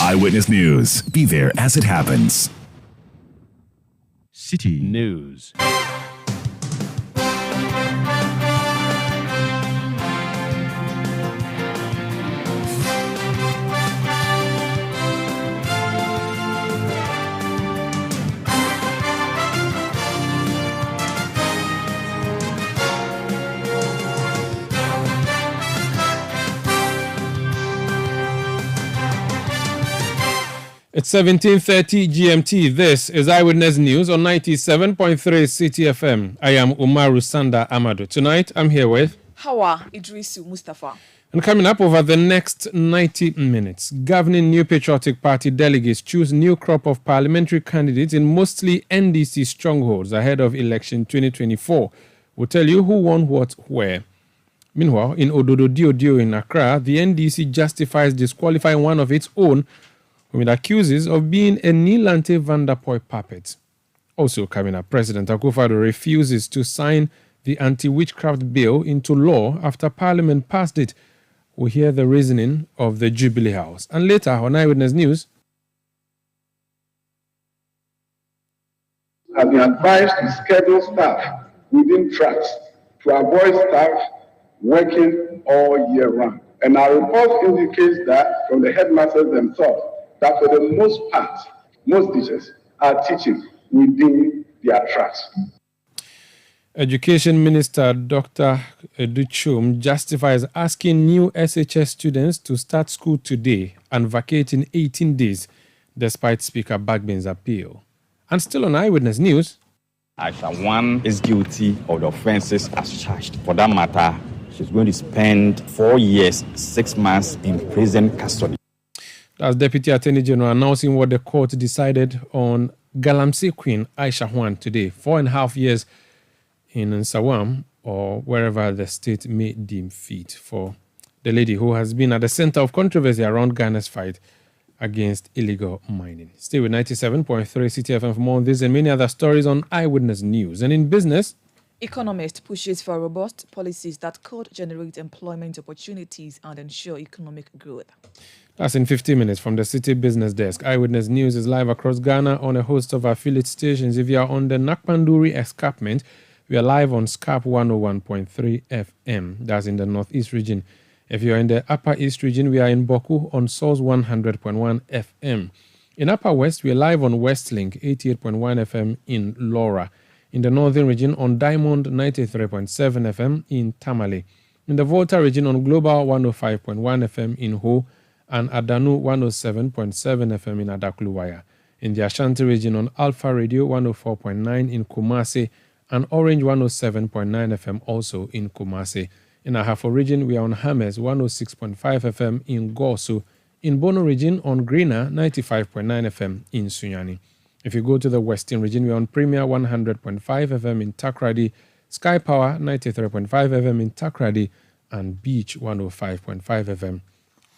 Eyewitness News. Be there as it happens. City News. It's 17:30 GMT. This is Eyewitness News on 97.3 Citi FM. I am Umaru Sanda Amado. Tonight, I'm here with Hawa Idrisu Mustafa. And coming up over the next 90 minutes, governing New Patriotic Party delegates choose new crop of parliamentary candidates in mostly NDC strongholds ahead of election 2024. We'll tell you who won what where. Meanwhile, in Ododo Diodio in Accra, the NDC justifies disqualifying one of its own whom it accuses of being a Nilante Van der Poel puppet. Also coming up, President Akufo-Addo refuses to sign the anti-witchcraft bill into law after Parliament passed it. We'll hear the reasoning of the Jubilee House. And later on Eyewitness News, have been advised to schedule staff within tracks to avoid staff working all year round. And our report indicates that from the headmasters themselves, that for the most part, most teachers are teaching within their tracks. Education Minister Dr. Educhum justifies asking new SHS students to start school today and vacate in 18 days, despite Speaker Bagbin's appeal. And still on Eyewitness News, Aisha 1 is guilty of the offences as charged. For that matter, she's going to spend 4 years, 6 months in prison custody. That's Deputy Attorney General announcing what the court decided on Galamsey Queen Aisha Juan today. 4.5 years in Nsawam or wherever the state may deem fit for the lady who has been at the center of controversy around Ghana's fight against illegal mining. Stay with 97.3 Citi FM for more on this and many other stories on Eyewitness News. And in business, Economist pushes for robust policies that could generate employment opportunities and ensure economic growth. That's in 15 minutes from the City Business Desk. Eyewitness News is live across Ghana on a host of affiliate stations. If you are on the Nakpanduri escarpment, we are live on Scarp 101.3 FM. That's in the Northeast region. If you are in the Upper East region, we are in Boku on Source 100.1 FM. In Upper West, we are live on Westlink 88.1 FM in Laura. In the Northern region on Diamond 93.7 FM in Tamale. In the Volta region on Global 105.1 FM in Ho and Adanu 107.7 FM in Adakluwaya. In the Ashanti region on Alpha Radio 104.9 in Kumasi and Orange 107.9 FM also in Kumasi. In Ahafo region, we are on Hames 106.5 FM in Gosu. In Bono region on Greener 95.9 FM in Sunyani. If you go to the Western region, we are on Premier 100.5 FM in Takrady, Sky Power 93.5 FM in Takrady, and Beach 105.5 FM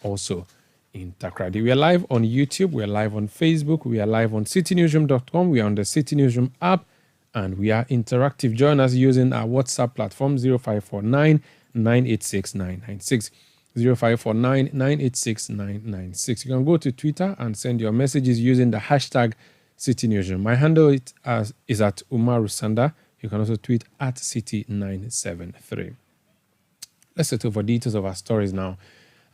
also in Takrady. We are live on YouTube, we are live on Facebook, we are live on citynewsroom.com, we are on the City Newsroom app, and we are interactive. Join us using our WhatsApp platform 0549 986 996. 0549 986 996. You can go to Twitter and send your messages using the hashtag City Newsroom. My handle is at Umaru Sanda. You can also tweet at City973. Let's set over details of our stories now.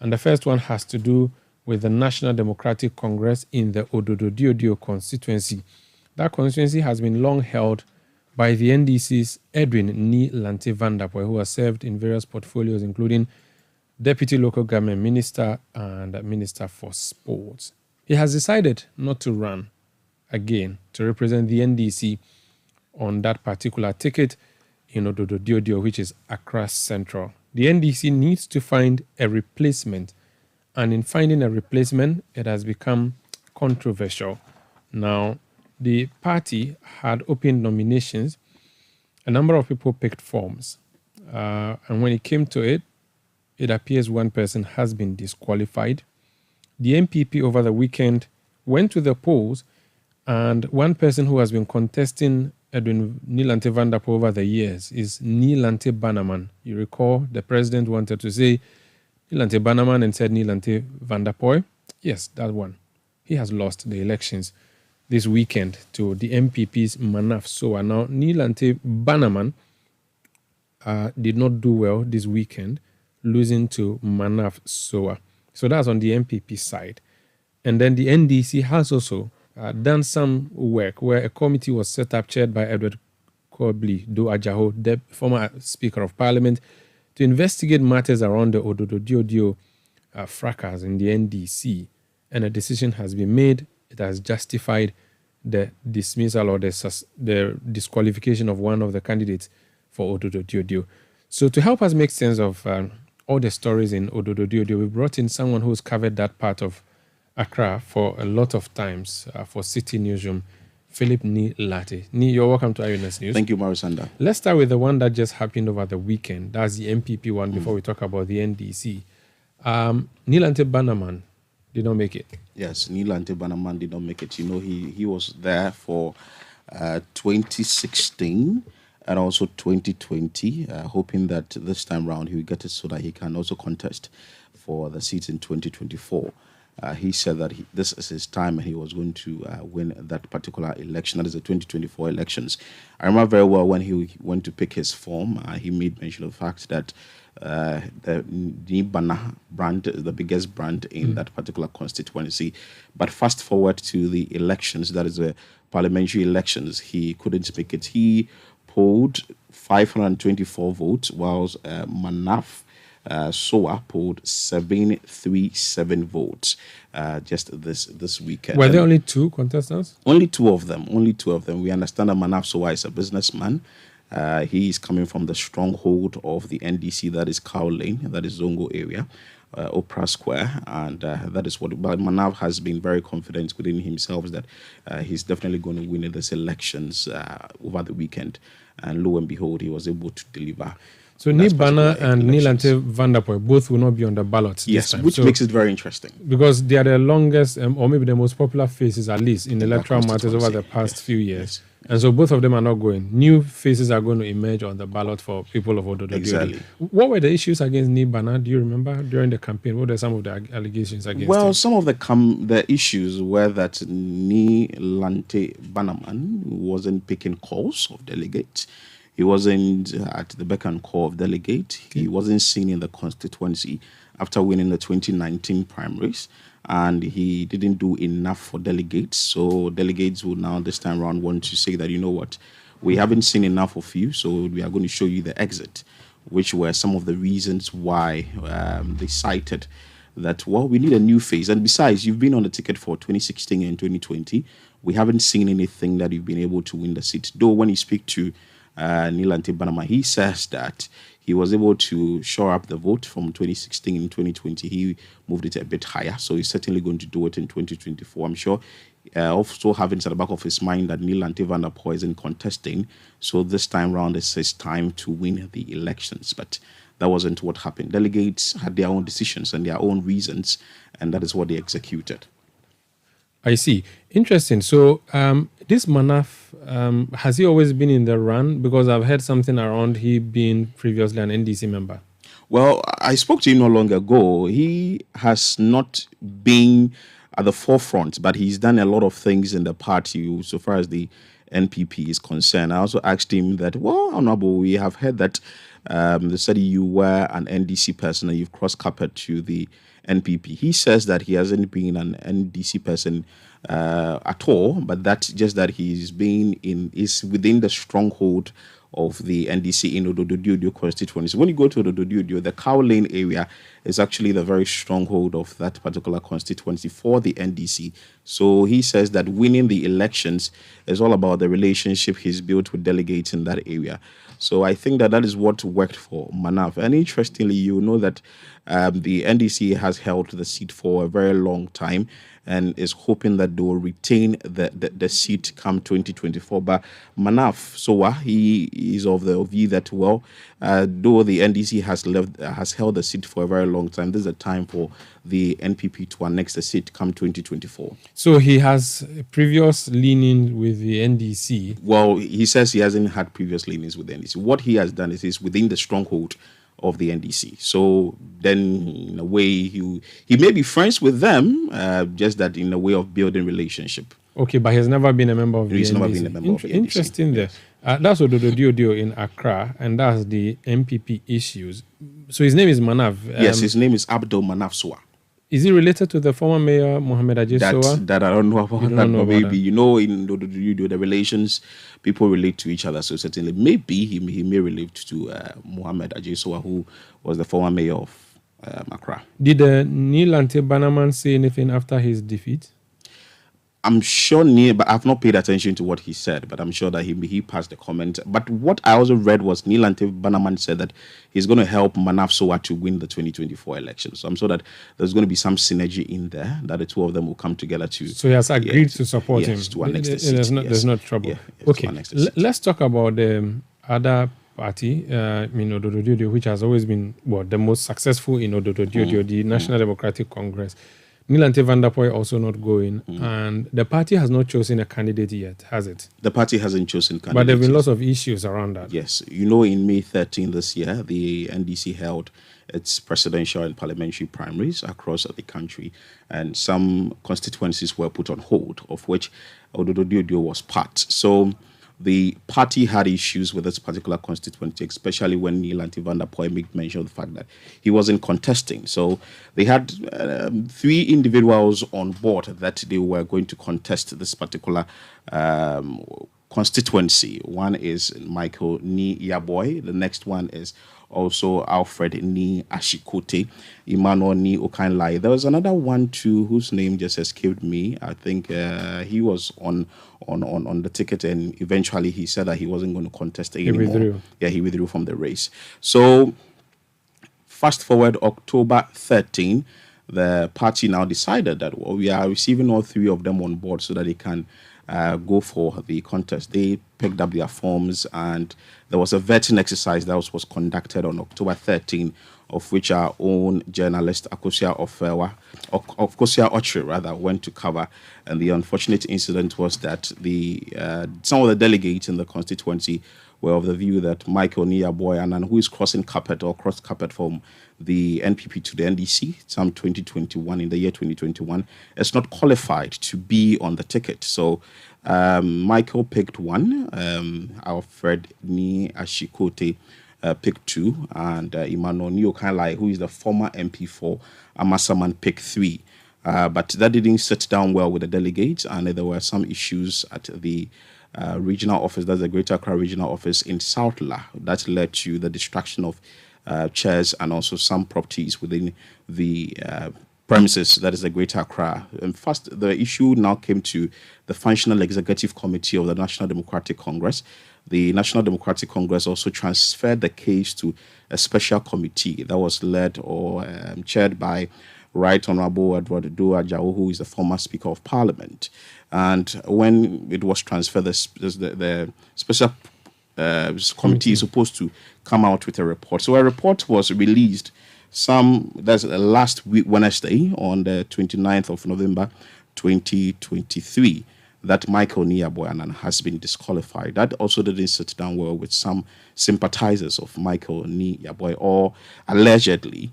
And the first one has to do with the National Democratic Congress in the Ododo Diodio constituency. That constituency has been long held by the NDC's Edwin Nilante Van der Poel, who has served in various portfolios, including Deputy Local Government Minister and Minister for Sports. He has decided not to run again to represent the NDC on that particular ticket in Ododo Diodio, which is Accra Central. The NDC needs to find a replacement, and in finding a replacement, it has become controversial. Now, the party had opened nominations. A number of people picked forms, and when it came to it, it appears one person has been disqualified. The MPP over the weekend went to the polls, and one person who has been contesting Edwin Nilante Van der Poel over the years is Nilante Bannerman. You recall the president wanted to say Nilante Bannerman and said Nilante Van der Poel. Yes, that one. he has lost the elections this weekend to the MPP's Manaf Sowa. Now, Nilante Bannerman did not do well this weekend, losing to Manaf Sowa. So that's on the MPP side. And then the NDC has also done some work where a committee was set up, chaired by Edward Kobli Do Ajaho, the former Speaker of Parliament, to investigate matters around the Ododo Diodio fracas in the NDC. And a decision has been made. It has justified the dismissal or the disqualification of one of the candidates for Ododo Diodio. So to help us make sense of all the stories in Ododo Diodio, we brought in someone who's covered that part of Accra for a lot of times for Citi Newsroom, Philip Ni Latte. Ni, you're welcome to Eyewitness News. Thank you, Marisanda. Let's start with the one that just happened over the weekend. That's the MPP one before we talk about the NDC. Nilante Bannerman did not make it. Yes, Nilante Bannerman did not make it. You know, he was there for 2016 and also 2020, hoping that this time round he will get it so that he can also contest for the seats in 2024. He said that this is his time and he was going to win that particular election, that is the 2024 elections. I remember very well when he went to pick his form, he made mention of the fact that the Nibana brand is the biggest brand in that particular constituency. But fast forward to the elections, that is the parliamentary elections, he couldn't make it. He polled 524 votes, whilst Manaf Sowa polled 737 votes just this weekend. Were there only two contestants? Only two of them. We understand that Manaf Sowa is a businessman. He is coming from the stronghold of the NDC, that is Cow Lane, that is Zongo area, Opera Square, and that is what. But Manaf has been very confident within himself that he's definitely going to win these elections over the weekend. And lo and behold, he was able to deliver. So Nibana and Nilante Vanderpoel both will not be on the ballot this time. Which makes it very interesting. Because they are the longest or maybe the most popular faces, at least, in electoral matters over the past few years. Yes. And so both of them are not going. New faces are going to emerge on the ballot for people of Ododo. Exactly. What were the issues against Nibana? Do you remember during the campaign? What are some of the allegations against him? Some of the issues were that Nilante Bannerman wasn't picking calls of delegates. He wasn't at the beck and call of delegate. He wasn't seen in the constituency after winning the 2019 primaries, and he didn't do enough for delegates. So delegates will now this time around want to say that, you know what, we haven't seen enough of you, so we are going to show you the exit, which were some of the reasons why they cited that, well, we need a new face. And besides, you've been on the ticket for 2016 and 2020. We haven't seen anything that you've been able to win the seat. Though when you speak to Nilante Bannerman, he says that he was able to shore up the vote from 2016 and 2020. He moved it a bit higher, so he's certainly going to do it in 2024. I'm sure also having at the back of his mind that Nilante Vanderpoel isn't contesting, so this time round it's his time to win the elections. But that wasn't what happened. Delegates had their own decisions and their own reasons, and that is what they executed. I see. Interesting. So this Manaf, has he always been in the run? Because I've heard something around he being previously an NDC member. Well, I spoke to him not long ago. He has not been at the forefront, but he's done a lot of things in the party so far as the NPP is concerned. I also asked him that, well, Honorable, we have heard that they said you were an NDC person and you've cross-carpet to the NPP. He says that he hasn't been an NDC person at all, but that's just that is within the stronghold of the NDC in Ododo constituency. When you go to Ododo, the Cow Lane area is actually the very stronghold of that particular constituency for the NDC. So he says that winning the elections is all about the relationship he's built with delegates in that area. So I think that is what worked for Manaf. And interestingly, you know that the NDC has held the seat for a very long time and is hoping that they will retain the seat come 2024. But Manaf Sowa, he is of the view that, well, though the NDC has held the seat for a very long time, this is a time for the NPP to annex the seat come 2024. So he has a previous leaning with the NDC. Well, he says he hasn't had previous leanings with the NDC. What he has done is he's within the stronghold of the NDC. So then, in a way, he may be friends with them, just that in a way of building relationship. Okay, but he's never been a member of the He's NDC. never been a member of the NDC. Interesting there. That's Ododo Diodio in Accra, and that's the MPP issues. So his name is Manav. Yes, his name is Abdul Manaf Soa. Is he related to the former mayor Mohammed Ajay Soa? That I don't know about that, but maybe in the relations, people relate to each other. So certainly, maybe he may relate to Mohammed Ajay Soa, who was the former mayor of Accra. Did Neil Ante Bannerman say anything after his defeat? I'm sure Neil, but I've not paid attention to what he said, but I'm sure that he passed the comment. But what I also read was Neil Ante Bannerman said that he's going to help Manaf Soa to win the 2024 election. So I'm sure that there's going to be some synergy in there, that the two of them will come together to... So he has agreed to support him. To annex the seat, there's no trouble. Okay, let's talk about the other party, Ododo Diodio, which has always been the most successful in Ododo Diodio, the National Democratic Congress. Neil Ante van der Poel also not going, and the party has not chosen a candidate yet, has it? The party hasn't chosen candidates. But there have been lots of issues around that. Yes. In May 13 this year, the NDC held its presidential and parliamentary primaries across the country, and some constituencies were put on hold, of which Ododo Diodio was part. So the party had issues with this particular constituency, especially when Neil Ante van der Poel made mention of the fact that he wasn't contesting. So they had 3 individuals on board that they were going to contest this particular constituency. One is Michael Ni Yaboy. The next one is also Alfred Ni Ashikote, Emmanuel Ni Okanlai. There was another one too whose name just escaped me. I think he was on the ticket, and eventually he said that he wasn't going to contest anymore. He withdrew. Yeah, he withdrew from the race. So fast forward October 13, the party now decided that we are receiving all 3 of them on board so that they can go for the contest. They picked up their forms, and there was a vetting exercise that was conducted on October 13, of which our own journalist Akosia Ochre went to cover. And the unfortunate incident was that some of the delegates in the constituency were of the view that Michael Niyaboy, who is crossing carpet or cross carpet from the NPP to the NDC, some 2021, in the year 2021, is not qualified to be on the ticket. So Michael picked one, Alfred Ni Ashikote picked 2, and Emmanuel Ni Okanlai, who is the former MP for Amasaman, picked 3. But that didn't sit down well with the delegates, and there were some issues at the regional office, that's the Greater Accra regional office in South La, that led to the destruction of chairs and also some properties within the premises, that is the Greater Accra. And first, the issue now came to the Functional Executive Committee of the National Democratic Congress. The National Democratic Congress also transferred the case to a special committee that was led or chaired by Right Honorable Edward Do Ajao, who is the former Speaker of Parliament. And when it was transferred, the special committee is supposed to come out with a report. So a report was released that's last week, Wednesday, on the 29th of November, 2023, that Michael Niyaboy has been disqualified. That also didn't sit down well with some sympathizers of Michael Niyaboy, or allegedly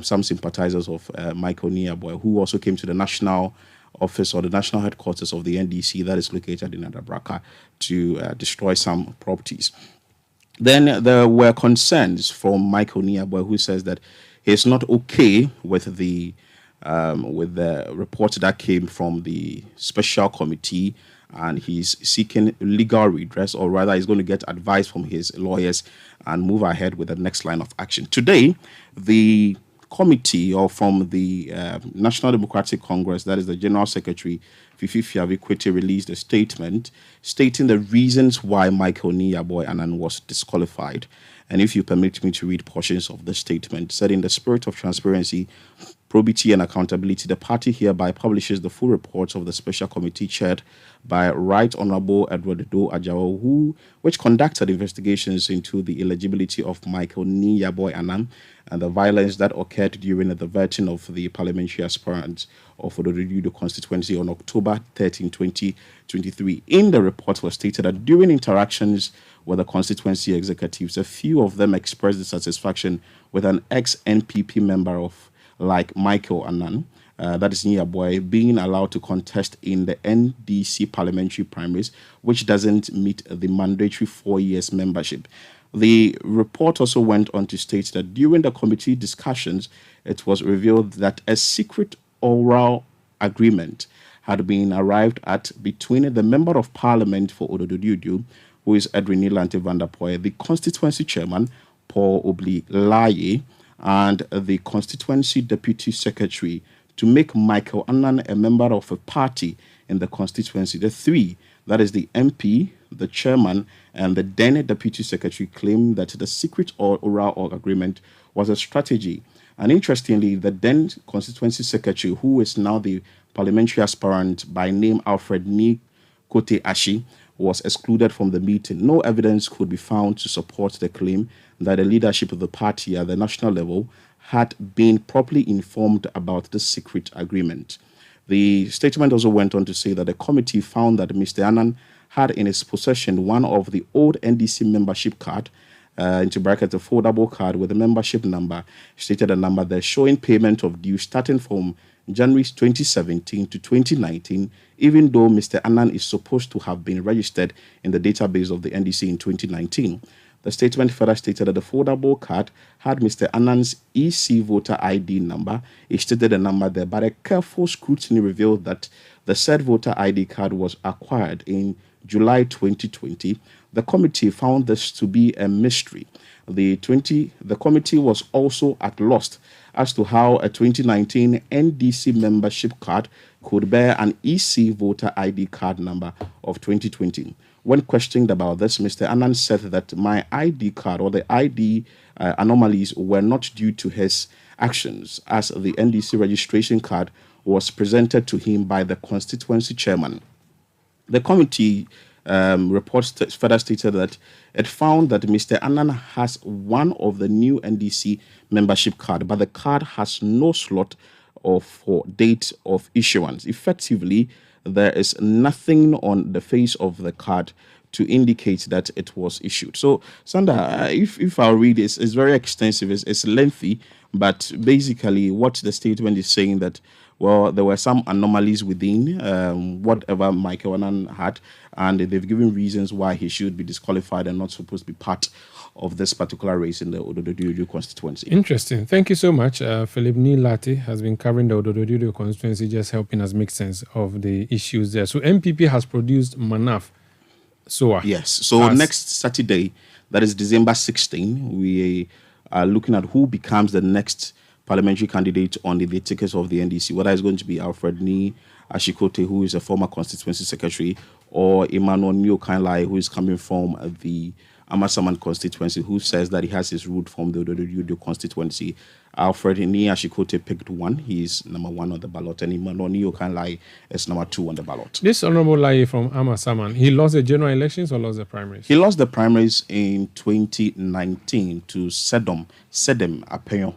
some sympathizers of Michael Niyaboy, who also came to the national office or the national headquarters of the NDC that is located in Adabraka to destroy some properties. Then there were concerns from Michael Niyaboy, who says that he's not okay with the report that came from the special committee, and he's seeking legal redress, or rather he's going to get advice from his lawyers and move ahead with the next line of action. Today, the committee, or from the National Democratic Congress, that is the General Secretary, Fifi Fiavikwete, released a statement stating the reasons why Michael Niyaboy Anan was disqualified. And if you permit me to read portions of the statement, said, in the spirit of transparency, probity and accountability, the party hereby publishes the full reports of the special committee chaired by Right Honorable Edward Do Ajawo, which conducted investigations into the eligibility of Michael Ni Yaboy Annan and the violence that occurred during the vetting of the parliamentary aspirants of the constituency on October 13, 2023. In the report was stated that during interactions with the constituency executives, a few of them expressed dissatisfaction with an ex-NPP member of like Michael Annan, that is Niyaboy, being allowed to contest in the NDC parliamentary primaries, which doesn't meet the mandatory 4 years membership. The report also went on to state that during the committee discussions, it was revealed that a secret oral agreement had been arrived at between the Member of Parliament for Odododudu, who is Edwin Nilante van der Poel, the constituency chairman, Paul Obli Laye, and the constituency deputy secretary to make Michael Annan a member of a party in the constituency. The three, that is the MP, the chairman, and the then deputy secretary, claimed that the secret oral agreement was a strategy. And interestingly, the then constituency secretary, who is now the parliamentary aspirant by name Alfred Ni Kote Ashi, was excluded from the meeting. No evidence could be found to support the claim that the leadership of the party at the national level had been properly informed about the secret agreement. The statement also went on to say that the committee found that Mr. Annan had in his possession one of the old NDC membership card, into bracket a foldable card with a membership number, stated a number there showing payment of dues starting from January 2017 to 2019, even though Mr. Annan is supposed to have been registered in the database of the NDC in 2019. The statement further stated that the foldable card had Mr. Annan's EC voter ID number. It stated the number there, but a careful scrutiny revealed that the said voter ID card was acquired in July 2020. The committee found this to be a mystery. The committee was also at loss as to how a 2019 NDC membership card could bear an EC voter ID card number of 2020. When questioned about this, Mr. Annan said that my ID card or the ID anomalies were not due to his actions, as the NDC registration card was presented to him by the constituency chairman. The committee report further stated that it found that Mr. Annan has one of the new NDC membership card, but the card has no slot for date of issuance. Effectively, there is nothing on the face of the card to indicate that it was issued. So, Sandra, if I read it, it's very extensive, it's lengthy, but basically what the statement is saying that, well, there were some anomalies within whatever Michael Annan had, and they've given reasons why he should be disqualified and not supposed to be part of this particular race in the Odododudu constituency. Interesting. Thank you so much. Philip Nilate has been covering the Odododudu constituency, just helping us make sense of the issues there. So MPP has produced Manaf Soa. Yes. So next Saturday, that is December 16, we are looking at who becomes the next parliamentary candidate on the tickets of the NDC, whether it's going to be Alfred Ni Ashikote, who is a former constituency secretary, or Emmanuel Nyokanlai, who is coming from the Amasaman constituency, who says that he has his root from the Odododudu constituency. Alfred Ni Ashikote picked one. He is number one on the ballot, and Emmanuel Nyokanlai is number two on the ballot. This Honorable Lai from Amasaman, he lost the general elections or lost the primaries? He lost the primaries in 2019 to Sedem Apeyo,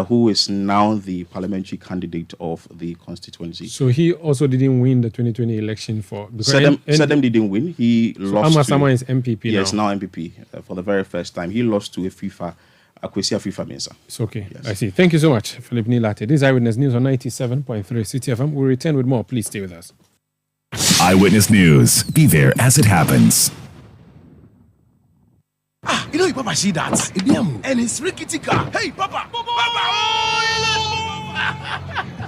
who is now the parliamentary candidate of the constituency. So he also didn't win the 2020 election for... Sedem didn't win. He lost Amasama is MPP now. Yes, now MPP for the very first time. He lost to Akwesi Afifa Mensah. It's okay. Yes. I see. Thank you so much, Philip Nilate. This is Eyewitness News on 97.3 Citi FM. We'll return with more. Please stay with us. Eyewitness News. Be there as it happens. You know your papa see that? And it's rickety car. Hey, Papa! Papa!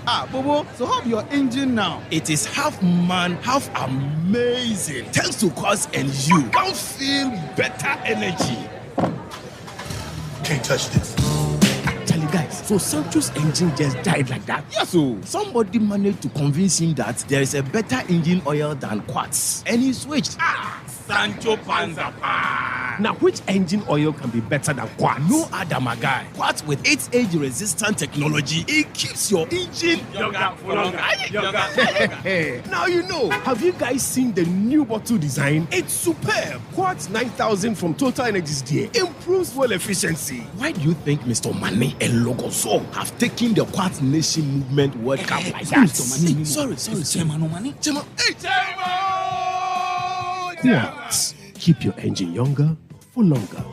Oh, Bobo, so how your engine now? It is half man, half amazing. Thanks to Cause and you can feel better energy. Can't touch this. Actually, guys, so Sancho's engine just died like that? Yes, so somebody managed to convince him that there is a better engine oil than Quartz. And he switched. Sancho Panzapa. Now, which engine oil can be better than Quartz? No other, my guy. Quartz with its age-resistant technology, it keeps your engine younger for longer. Now you know. Have you guys seen the new bottle design? It's superb. Quartz 9000 from Total Energies there improves fuel efficiency. Why do you think Mr. Mane and Logoso have taken the Quartz Nation Movement World Cup like that? Sorry. Chairman. Quartz. Keep your engine younger for longer.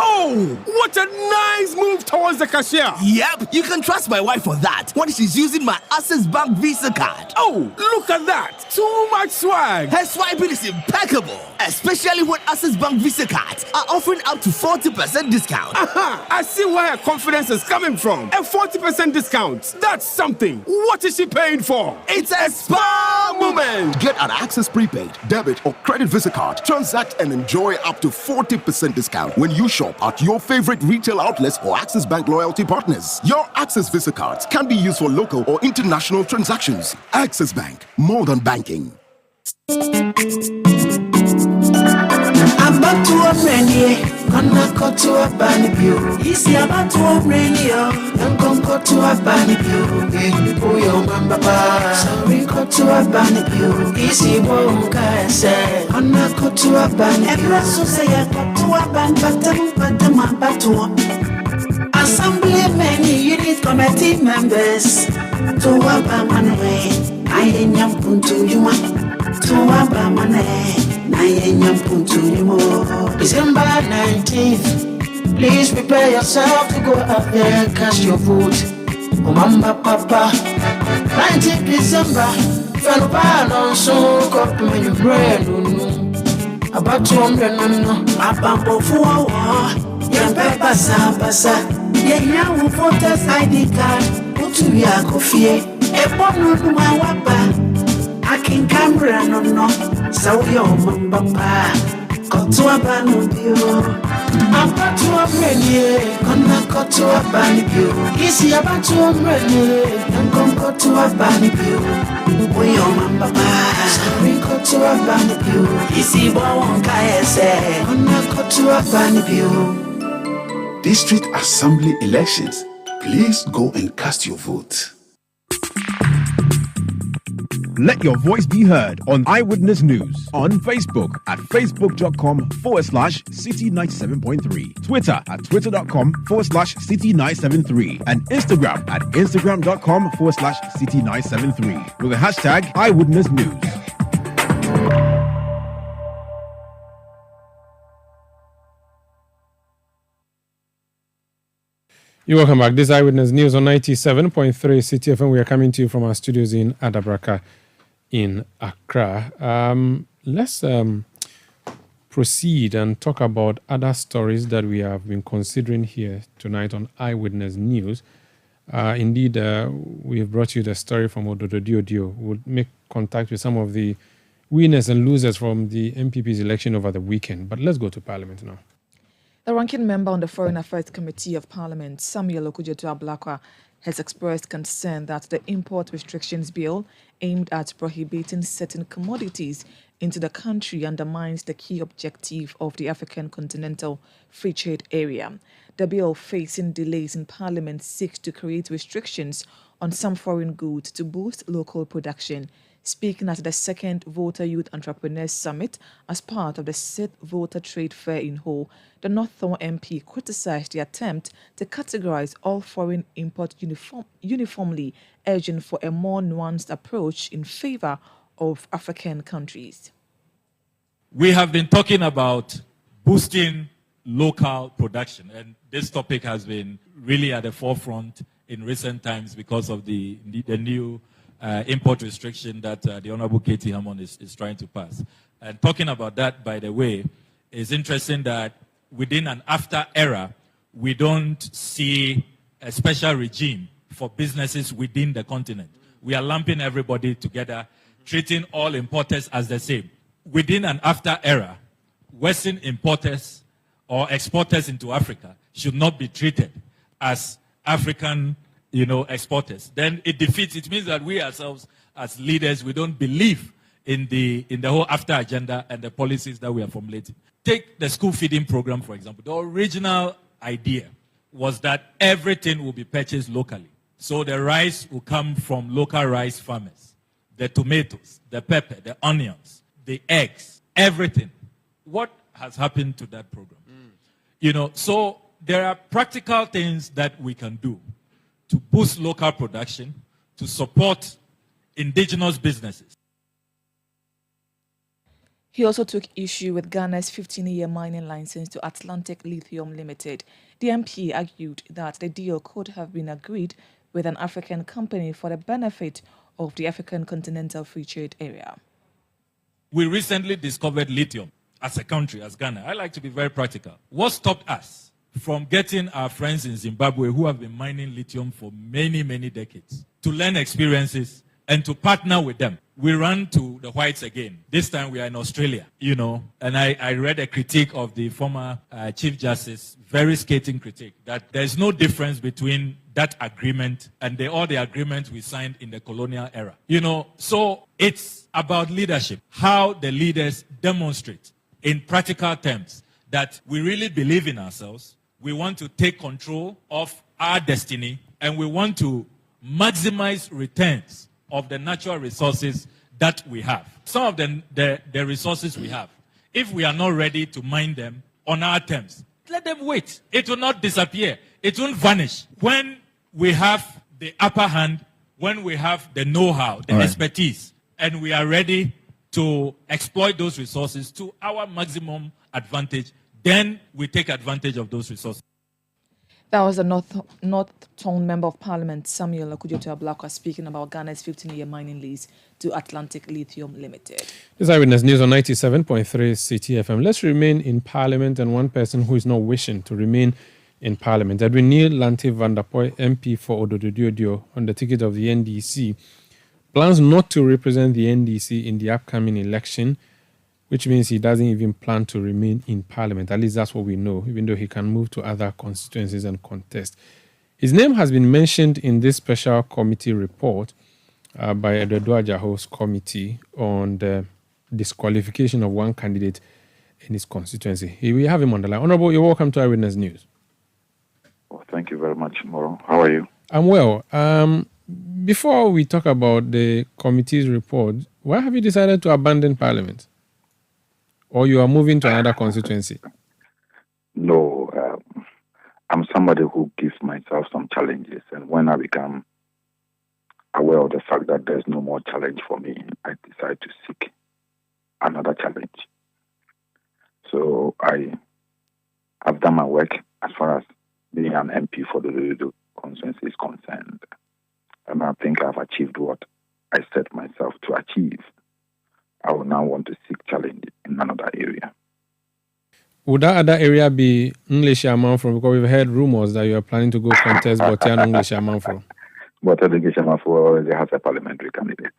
Oh, what a nice move towards the cashier. Yep, you can trust my wife for that when she's using my Access Bank Visa card. Oh, look at that. Too much swag. Her swiping is impeccable, especially when Access Bank Visa cards are offering up to 40% discount. Aha, I see where her confidence is coming from. A 40% discount. That's something. What is she paying for? It's a spa moment. Get an Access prepaid, debit, or credit Visa card. Transact and enjoy up to 40% discount when you shop at your favorite retail outlets or Access Bank loyalty partners. Your Access Visa cards can be used for local or international transactions. Access Bank, more than banking. About to a many, gonna go to a bunny view. Easy about to a many, I'm gonna go to a bunny view. Oh, your mama, sorry, go to a bunny view. Easy won't say, gonna go to a bunny view. Everyone so say, I go to a bunny, but to Assembly many unit committee members to a bunny way. I ain't young to you, to a bunny. December 19th, please prepare yourself to go out there and cast your vote. Oh, Mamba Papa, 19th December, fellow Palon, so got me your bread. About 200, no, a bumble for young Papa Sabasa, young voters ID card, put to your coffee, a bottle to my wapa. I can camera no, so your mamba got to a banubio. I'm about to a menu, gonna go to a banubio. Easy about to a menu, I'm gonna go to a banubio. We your mamba, sorry, go to a banubio. Easy bon kayese, gonna go to a banubio. District Assembly elections. Please go and cast your vote. Let your voice be heard on Eyewitness News on Facebook at facebook.com/Citi97.3, Twitter at twitter.com/Citi973, and Instagram at instagram.com/Citi973 with the hashtag Eyewitness News. You're welcome back. This is Eyewitness News on 97.3 Citi FM. We are coming to you from our studios in Adabraka in Accra. Let's proceed and talk about other stories that we have been considering here tonight on Eyewitness News. Indeed, we have brought you the story from Ododo Diodio. We'll make contact with some of the winners and losers from the MPP's election over the weekend. But let's go to Parliament now. The ranking member on the Foreign Affairs Committee of Parliament, Samuel Okudzeto-Ablakwa, has expressed concern that the import restrictions bill aimed at prohibiting certain commodities into the country undermines the key objective of the African Continental Free Trade Area. The bill, facing delays in Parliament, seeks to create restrictions on some foreign goods to boost local production. Speaking at the second Voter Youth Entrepreneurs Summit as part of the 6th Voter Trade Fair in Ho, the North Thorn MP criticized the attempt to categorize all foreign imports uniformly, urging for a more nuanced approach in favor of African countries. We have been talking about boosting local production, and this topic has been really at the forefront in recent times because of the new import restriction that the Honorable Katie Hammond is trying to pass. And talking about that, by the way, it's interesting that within an AFTA era, we don't see a special regime for businesses within the continent. We are lumping everybody together, treating all importers as the same. Within an AFTA era, Western importers or exporters into Africa should not be treated as African exporters. Then it defeats, it means that we ourselves as leaders, we don't believe in the whole after agenda and the policies that we are formulating. Take the school feeding program, for example. The original idea was that everything will be purchased locally. So the rice will come from local rice farmers, the tomatoes, the pepper, the onions, the eggs, everything. What has happened to that program? So there are practical things that we can do to boost local production, to support indigenous businesses. He also took issue with Ghana's 15-year mining license to Atlantic Lithium Limited. The MP argued that the deal could have been agreed with an African company for the benefit of the African Continental Free Trade Area. We recently discovered lithium as a country, as Ghana. I like to be very practical. What stopped us from getting our friends in Zimbabwe who have been mining lithium for many, many decades to learn experiences and to partner with them? We ran to the whites again. This time we are in Australia, and I read a critique of the former Chief Justice, very scathing critique, that there's no difference between that agreement and all the agreements we signed in the colonial era. So it's about leadership, how the leaders demonstrate in practical terms that we really believe in ourselves, we want to take control of our destiny, and we want to maximize returns of the natural resources that we have. Some of the resources we have, if we are not ready to mine them on our terms, let them wait. It will not disappear. It won't vanish. When we have the upper hand, when we have the know-how, the expertise, and we are ready to exploit those resources to our maximum advantage, then we take advantage of those resources. That was the North Tongue Member of Parliament, Samuel Okudzeto-Ablakwa, speaking about Ghana's 15-year mining lease to Atlantic Lithium Limited. This is Eyewitness News on 97.3 Citi FM. Let's remain in Parliament, and one person who is not wishing to remain in Parliament, Edwin Neil Lanti van der Poy, MP for Odododio on the ticket of the NDC, plans not to represent the NDC in the upcoming election, which means he doesn't even plan to remain in Parliament. At least that's what we know, even though he can move to other constituencies and contest. His name has been mentioned in this special committee report by Edward Ajaho's committee on the disqualification of one candidate in his constituency. We have him on the line. Honorable, you're welcome to Eyewitness News. Oh, thank you very much, Moro. How are you? I'm well. Before we talk about the committee's report, why have you decided to abandon Parliament? Or you are moving to another constituency? No, I'm somebody who gives myself some challenges. And when I become aware of the fact that there's no more challenge for me, I decide to seek another challenge. So I've done my work as far as being an MP for the constituency is concerned. And I think I've achieved what I set myself to achieve. I will now want to seek challenge in another area. Would that other area be English Amanfro? Because we've heard rumors that you are planning to go contest Botian English Amanfro. Botian English Amanfro already has a parliamentary candidate.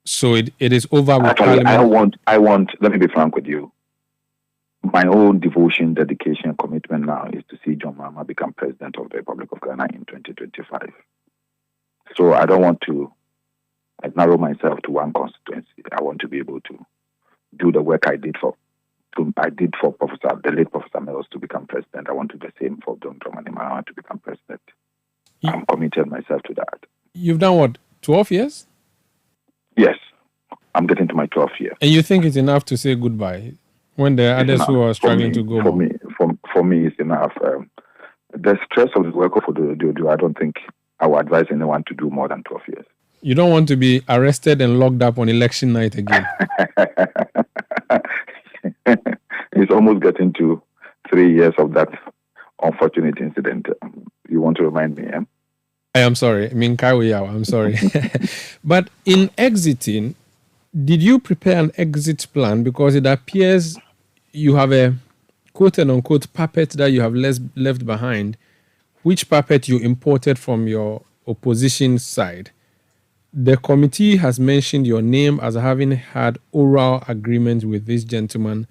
So it is over with Actually, Parliament? I want, let me be frank with you. My own devotion, dedication, commitment now is to see John Mahama become President of the Republic of Ghana in 2025. So I don't want to narrow myself to one constituency. I want to be able to do the work I did for the late Professor Mills to become president. I want to do the same for John Dramani Mahama to become president. I'm committed myself to that. You've done what, 12 years? Yes, I'm getting to my 12th year. And you think it's enough to say goodbye when there are others who are struggling to go more? For me, it's enough. The stress of the work of the I don't think I would advise anyone to do more than 12 years. You don't want to be arrested and locked up on election night again. It's almost getting to 3 years of that unfortunate incident. You want to remind me, I am sorry. I'm sorry. But in exiting, did you prepare an exit plan? Because it appears you have a quote-unquote puppet that you have left behind, which puppet you imported from your opposition side. The committee has mentioned your name as having had oral agreements with this gentleman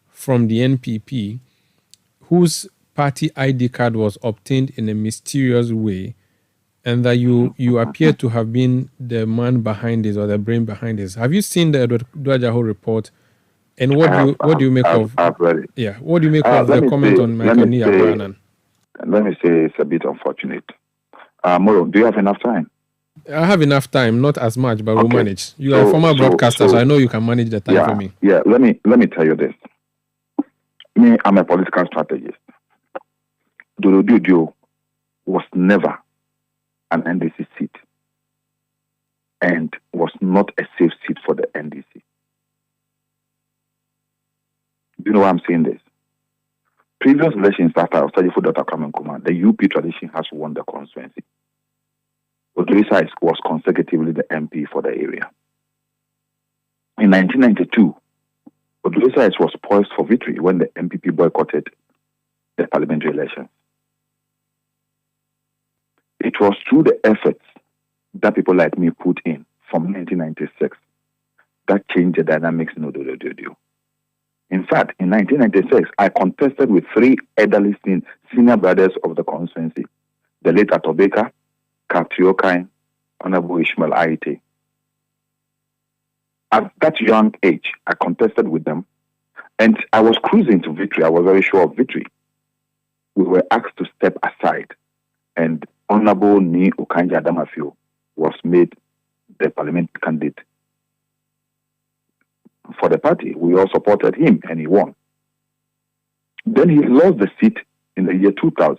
from the NPP, whose party ID card was obtained in a mysterious way and that you appear to have been the man behind this or the brain behind this. Have you seen the Dwajaho report? And what do you make of? I've read it. Yeah, what do you make of the comment on Michael Niyabuanan? Let me say it's a bit unfortunate. Moro, do you have enough time? I have enough time, not as much, but we'll manage. You are a former broadcaster, so I know you can manage the time for me. Yeah, let me tell you this. Me, I'm a political strategist. Dodo was never an NDC seat and was not a safe seat for the NDC. Do you know why I'm saying this? Previous elections after I studied for Dr. Kwame Nkrumah, the UP tradition has won the constituency. Odrisa was consecutively the MP for the area. In 1992, Odrisa was poised for victory when the MPP boycotted the parliamentary elections. It was through the efforts that people like me put in from 1996 that changed the dynamics in Odododio. In fact, in 1996, I contested with three elderly senior brothers of the constituency, the late Atobeka, Kaptiokai, Honorable Ishmael Aite. At that young age, I contested with them, and I was cruising to victory. I was very sure of victory. We were asked to step aside, and Honorable Ni Okanja Adamafio was made the parliament candidate for the party. We all supported him, and he won. Then he lost the seat in the year 2000.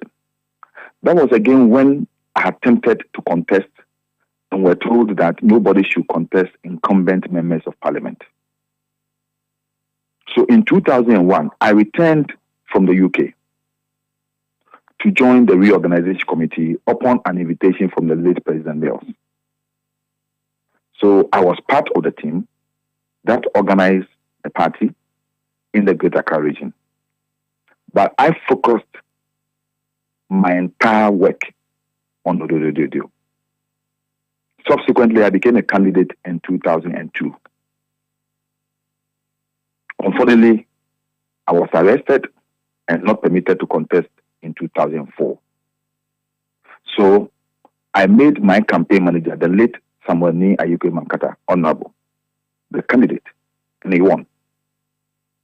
That was again when I attempted to contest and were told that nobody should contest incumbent members of parliament. So in 2001, I returned from the UK to join the reorganization committee upon an invitation from the late President Mills. So I was part of the team that organized the party in the Greater Accra region. But I focused my entire work on Odododio. Subsequently, I became a candidate in 2002. Unfortunately, I was arrested and not permitted to contest in 2004. So I made my campaign manager, the late Samuel Ni Ayuke Mankata, honorable, the candidate, and he won.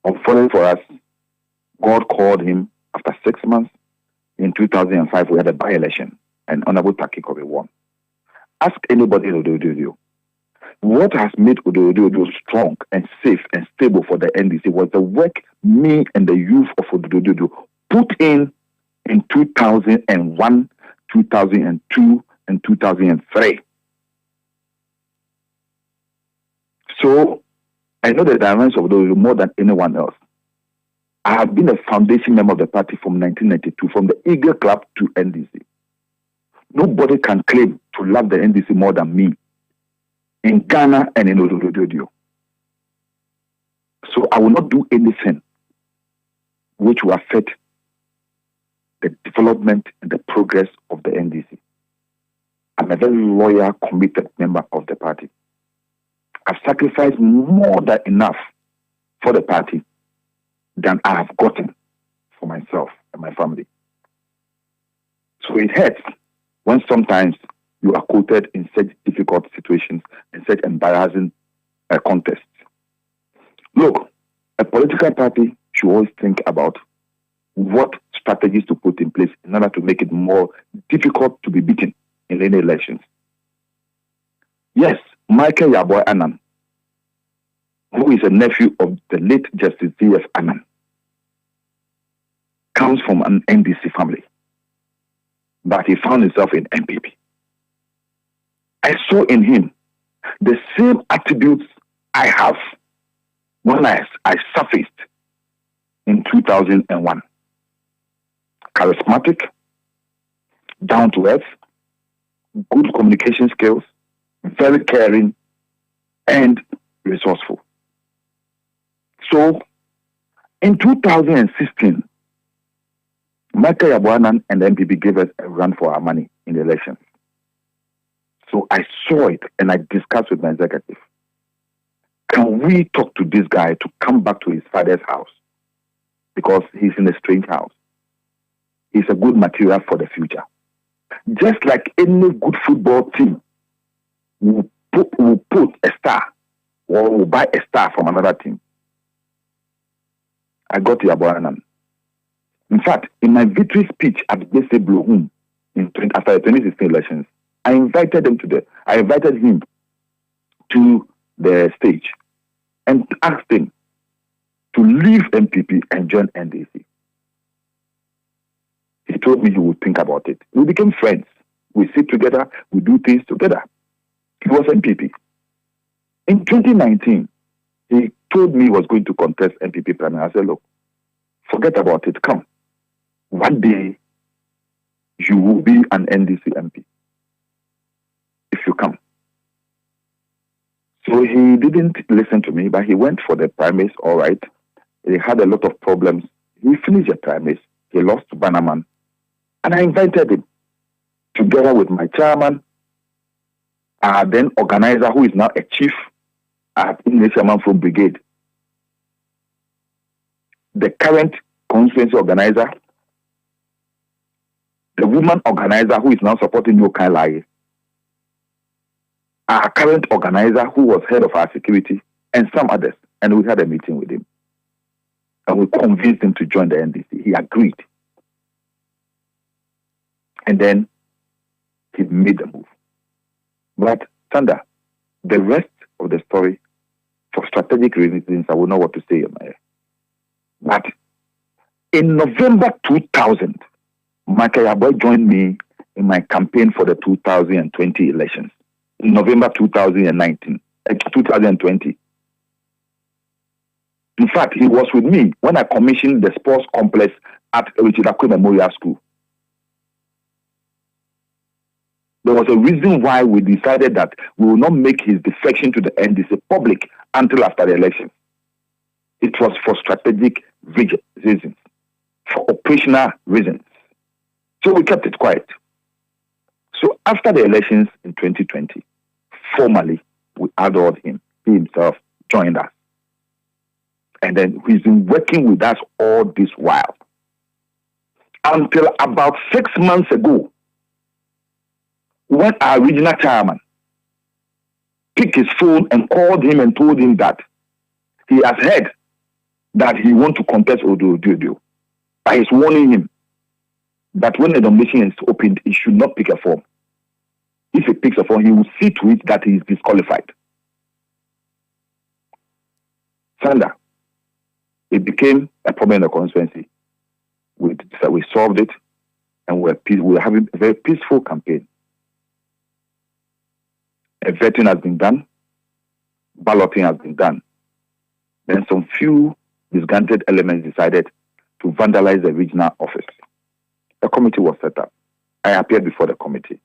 Unfortunately for us, God called him after 6 months. In 2005, we had a by-election, and Honorable Taki Kobe won. Ask anybody in Odododio. What has made Odododio strong and safe and stable for the NDC was the work me and the youth of Odododio put in 2001, 2002, and 2003. So I know the dynamics of Odododio more than anyone else. I have been a foundation member of the party from 1992, from the Eagle Club to NDC. Nobody can claim to love the NDC more than me in Ghana and in Odododio. So I will not do anything which will affect the development and the progress of the NDC. I'm a very loyal, committed member of the party. I've sacrificed more than enough for the party than I have gotten for myself and my family. So it hurts when sometimes you are quoted in such difficult situations and such embarrassing contests. Look, a political party should always think about what strategies to put in place in order to make it more difficult to be beaten in any elections. Yes, Michael Yaboy Annan, who is a nephew of the late Justice D.F. Annan, comes from an NDC family, but he found himself in MPP. I saw in him the same attributes I have when I surfaced in 2001. Charismatic, down to earth, good communication skills, very caring, and resourceful. So, in 2016, Michael Yabuanan and the MPP gave us a run for our money in the elections. So I saw it and I discussed with my executive. Can we talk to this guy to come back to his father's house? Because he's in a strange house. He's a good material for the future. Just like any good football team will put a star or will buy a star from another team. I got Yaboanan. In fact, in my victory speech at Bese Blohum after the 2016 elections, I invited him to the stage and asked him to leave MPP and join NDC. He told me he would think about it. We became friends. We sit together, we do things together. He was MPP. In 2019, he told me he was going to contest MPP primary. I said, look, forget about it. Come. One day, you will be an NDC MP. If you come. So he didn't listen to me, but he went for the primaries, all right. He had a lot of problems. He finished the primaries. He lost to Bannerman. And I invited him, together with my chairman, then organizer, who is now a chief at Chairman from Brigade, the current constituency organizer, the woman organizer who is now supporting Yokai Lai, our current organizer who was head of our security, and some others. And we had a meeting with him. And we convinced him to join the NDC. He agreed. And then he made the move. But, Sanda, the rest of the story, for strategic reasons, I will know what to say. But in November 2000, Michael Yaboy joined me in my campaign for the 2020 elections. In November 2020. In fact, he was with me when I commissioned the sports complex at Richidakwe Memorial School. There was a reason why we decided that we will not make his defection to the NDC public until after the election. It was for strategic reasons, for operational reasons. So we kept it quiet. So after the elections in 2020, formally, we adored him. He himself joined us. And then he's been working with us all this while. Until about 6 months ago, when our regional chairman picked his phone and called him and told him that he has heard that he wants to contest Odo Diodio. But he's warning him that when the nomination is opened, he should not pick a form. If he picks a form, he will see to it that he is disqualified. Sanda, it became a problem in the constituency. We solved it, and we're having a very peaceful campaign. A vetting has been done, balloting has been done. Then some few disgruntled elements decided to vandalize the regional office. A committee was set up. I appeared before the committee.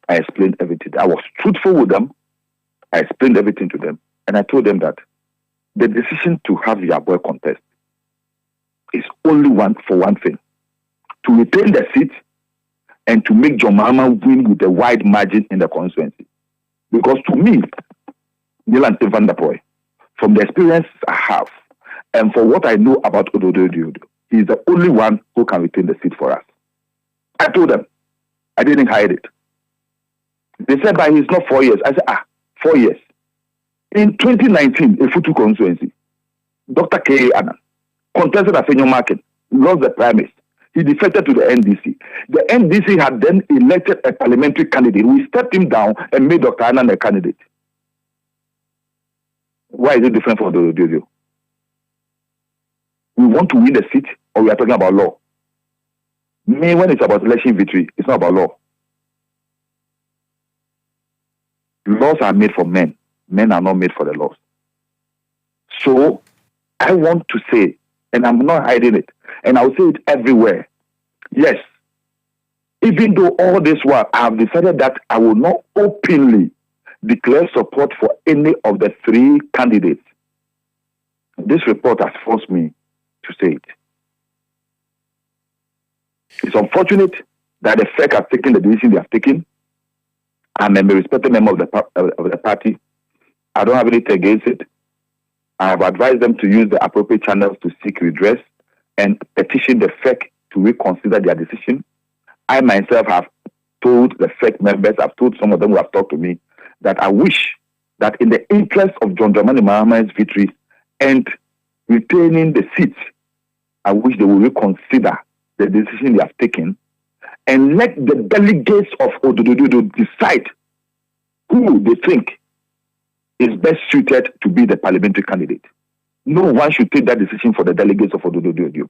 I explained everything. I was truthful with them. I explained everything to them. And I told them that the decision to have Yaboy contest is only one thing. To retain the seat and to make John Mahama win with a wide margin in the constituency. Because to me, Nilante Van der Poy, from the experience I have, and for what I know about Ododo Diodo, he is the only one who can retain the seat for us. I told them. I didn't hide it. They said, but he's not 4 years. I said, 4 years. In 2019, a Futu constituency, Dr. K. Annan contested at Fenyo Market, lost the primaries. He defected to the NDC. The NDC had then elected a parliamentary candidate. We stepped him down and made Dr. Annan a candidate. Why is it different from the Ododio? We want to win the seat, or we are talking about law? Me, when it's about election victory, it's not about law. Laws are made for men. Men are not made for the laws. So, I want to say, and I'm not hiding it, and I'll say it everywhere. Yes, even though all this while I have decided that I will not openly declare support for any of the three candidates, this report has forced me to say it. It's unfortunate that the FEC have taken the decision they have taken. I'm a respected member of the party. I don't have anything against it. I have advised them to use the appropriate channels to seek redress and petition the FEC to reconsider their decision. I myself have told the FEC members, I've told some of them who have talked to me, that I wish that in the interest of John Dramani Mahama's victory and retaining the seat, I wish they will reconsider the decision they have taken and let the delegates of Odododo decide who they think is best suited to be the parliamentary candidate. No one should take that decision for the delegates of Odododo.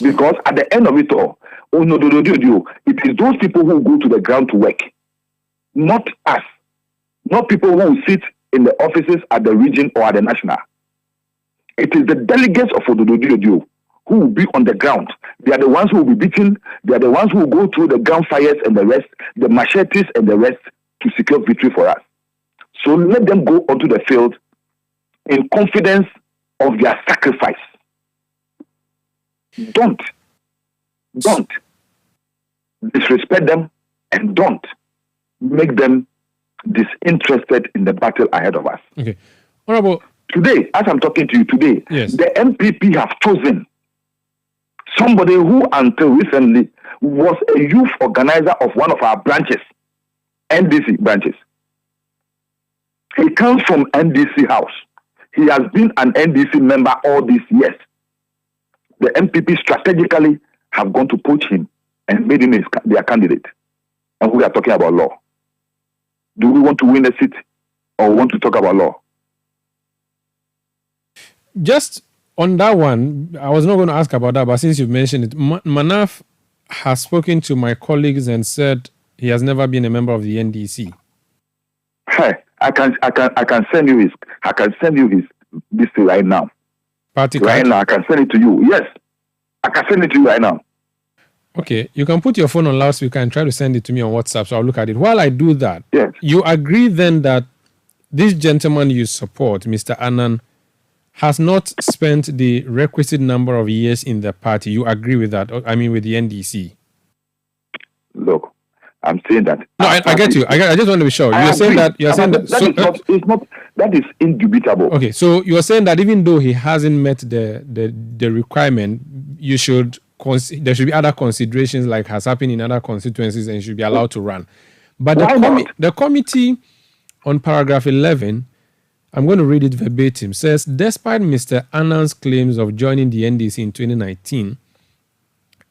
Because at the end of it all, it is those people who go to the ground to work, not us, not people who sit in the offices at the region or at the national. It is the delegates of Odododo who will be on the ground. They are the ones who will be beaten. They are the ones who will go through the gunfires and the rest, the machetes and the rest to secure victory for us. So let them go onto the field in confidence of their sacrifice. Don't disrespect them and don't make them disinterested in the battle ahead of us. Okay. Honorable. Today, as I'm talking to you today, yes, the MPP have chosen somebody who until recently was a youth organizer of one of our branches, NDC branches. He comes from NDC house. He has been an NDC member all these years. The MPP strategically have gone to poach him and made him their candidate. And we are talking about law. Do we want to win a seat or want to talk about law? Just on that one, I was not going to ask about that, but since you've mentioned it, Manaf has spoken to my colleagues and said he has never been a member of the NDC. Hey, I can send you his this right now. Party right card? Now, I can send it to you. Yes, I can send it to you right now. Okay, you can put your phone on loudspeaker and try to send it to me on WhatsApp, so I'll look at it. While I do that, yes, you agree then that this gentleman you support, Mr. Annan, has not spent the requisite number of years in the party. You agree with that? I mean, with the NDC? Look, I'm saying that. No, I get you. I just want to be sure. You're saying that. You're saying that. That is indubitable. Okay, so you're saying that even though he hasn't met the requirement, there should be other considerations like has happened in other constituencies and should be allowed to run. But the committee on paragraph 11, I'm going to read it verbatim, says, despite Mr. Annan's claims of joining the NDC in 2019,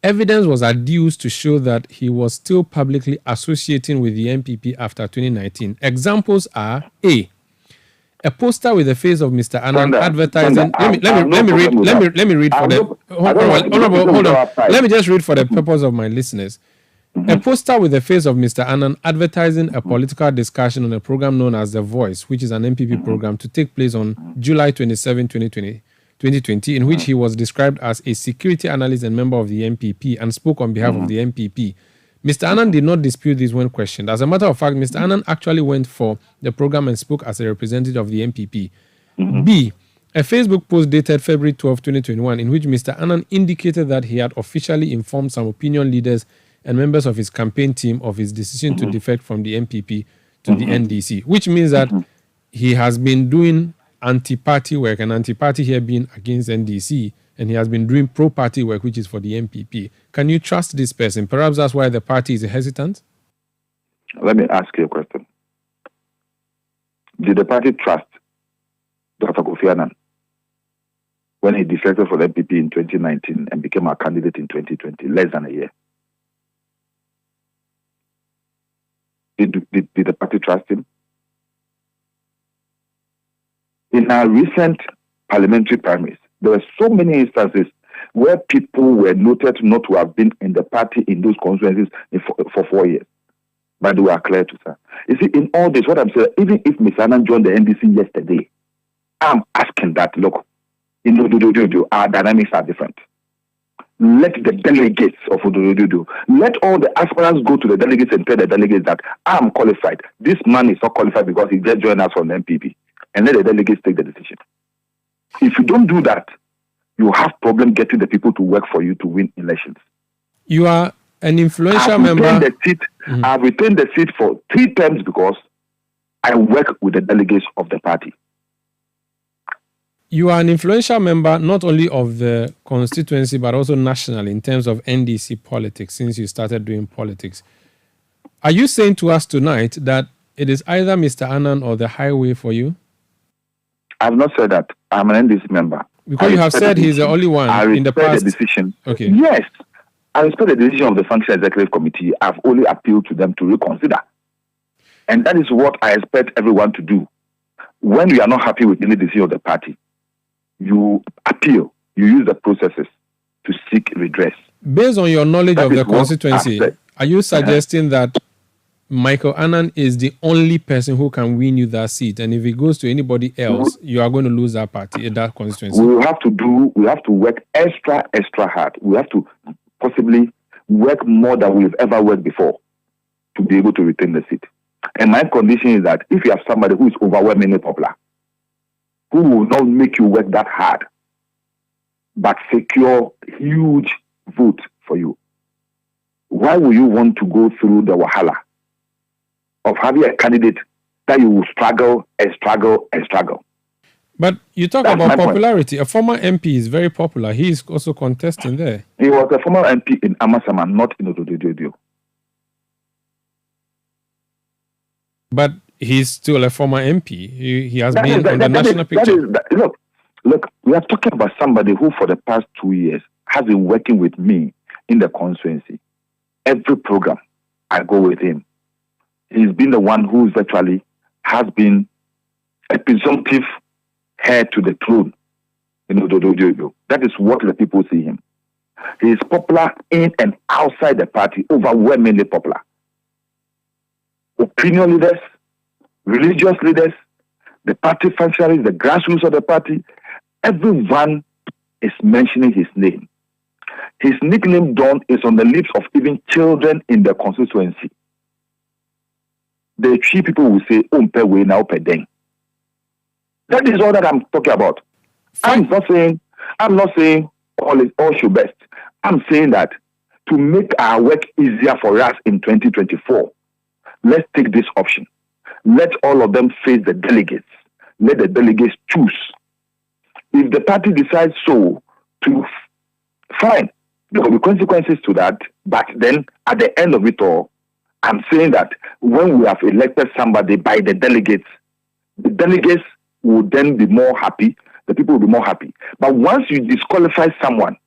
evidence was adduced to show that he was still publicly associating with the MPP after 2019. Examples are A poster with the face of Mr. Annan advertising. Let me read for the hold on. Let me just read for the purpose of my listeners. A poster with the face of Mr. Annan advertising a political discussion on a program known as The Voice, which is an MPP program to take place on July 27, 2020, in which he was described as a security analyst and member of the MPP and spoke on behalf of the MPP. Mr. Annan did not dispute this when questioned. As a matter of fact, Mr. Annan actually went for the program and spoke as a representative of the MPP. B, a Facebook post dated February 12, 2021, in which Mr. Annan indicated that he had officially informed some opinion leaders and members of his campaign team of his decision to defect from the MPP to the NDC, which means that he has been doing anti-party work, and anti-party here being against NDC, and he has been doing pro-party work, which is for the MPP. Can you trust this person? Perhaps that's why the party is hesitant? Let me ask you a question. Did the party trust Dr. Kofi Annan when he defected for the MPP in 2019 and became a candidate in 2020, less than a year? Did the party trust him? In our recent parliamentary primaries, there were so many instances where people were noted not to have been in the party in those constituencies for 4 years. But they were clear to sir. You see, in all this, what I'm saying, even if Ms. Annan joined the NDC yesterday, I'm asking that, look, our dynamics are different. Let the delegates of Odododo, let all the aspirants go to the delegates and tell the delegates that I'm qualified. This man is not qualified because he just joined us from the MPP. And let the delegates take the decision. If you don't do that, you have problem getting the people to work for you to win elections. You are an influential member. I've retained the seat for 3 terms because I work with the delegates of the party. You are an influential member not only of the constituency but also nationally in terms of NDC politics since you started doing politics. Are you saying to us tonight that it is either Mr. Annan or the highway for you? I've not said that. I'm an NDC member. Because you have said he's the only one in the past. The decision. Okay. Yes. I respect the decision of the Functional Executive Committee. I've only appealed to them to reconsider. And that is what I expect everyone to do. When you are not happy with any decision of the party, you appeal. You use the processes to seek redress. Based on your knowledge of the constituency, are you suggesting that Michael Annan is the only person who can win you that seat, and if it goes to anybody else, you are going to lose that party, that constituency? We have to work extra hard. We have to possibly work more than we've ever worked before to be able to retain the seat. And my condition is that if you have somebody who is overwhelmingly popular, who will not make you work that hard, but secure huge vote for you, why will you want to go through the wahala of having a candidate that you will struggle and struggle and struggle? But you talk about popularity. A former MP is very popular. He is also contesting there. He was a former MP in Amasama, not in Odododio. But he's still a former MP. He has been on the national picture. Look, we are talking about somebody who for the past 2 years has been working with me in the constituency. Every program, I go with him. He's been the one who virtually has been a presumptive heir to the throne. That is what the people see him. He is popular in and outside the party, overwhelmingly popular. Opinion leaders, religious leaders, the party functionaries, the grassroots of the party, everyone is mentioning his name. His nickname, Don, is on the lips of even children in the constituency. The three people will say, "Umpe we now pedeng." That is all that I'm talking about. I'm not saying all should best. I'm saying that to make our work easier for us in 2024, let's take this option. Let all of them face the delegates. Let the delegates choose. If the party decides so, fine. There will be consequences to that. But then, at the end of it all, I'm saying that when we have elected somebody by the delegates will then be more happy. The people will be more happy. But once you disqualify someone,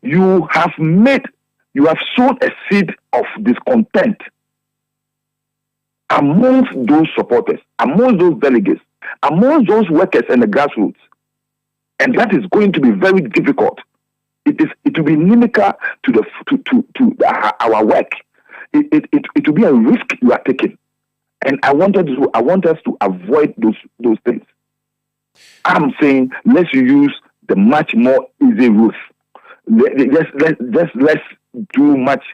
you have sown a seed of discontent amongst those supporters, amongst those delegates, amongst those workers and the grassroots. And that is going to be very difficult. It will be inimical to our work. It will be a risk you are taking. And I want us to avoid those things. I'm saying let's use the much more easy route. Let's do much,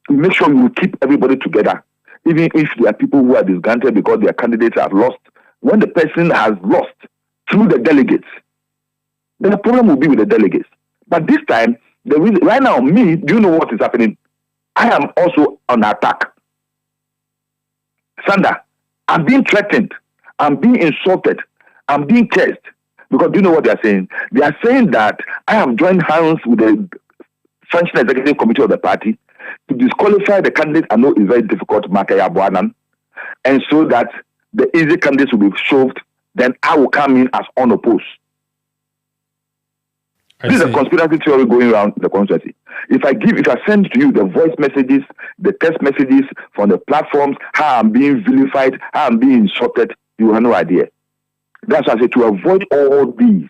make sure we will keep everybody together. Even if there are people who are disgruntled because their candidates have lost. When the person has lost through the delegates, then the problem will be with the delegates. But this time, right now, do you know what is happening? I am also on attack. Sanda, I'm being threatened. I'm being insulted. I'm being cursed. Because do you know what they are saying? They are saying that I have joined hands with the Functional Executive Committee of the party to disqualify the candidate I know is very difficult, Makaya Buanan, and so that the easy candidates will be shoved, then I will come in as unopposed. This is a conspiracy theory going around the constituency. If I send to you the voice messages, the text messages from the platforms, how I'm being vilified, how I'm being insulted, you have no idea. That's why I say to avoid all these,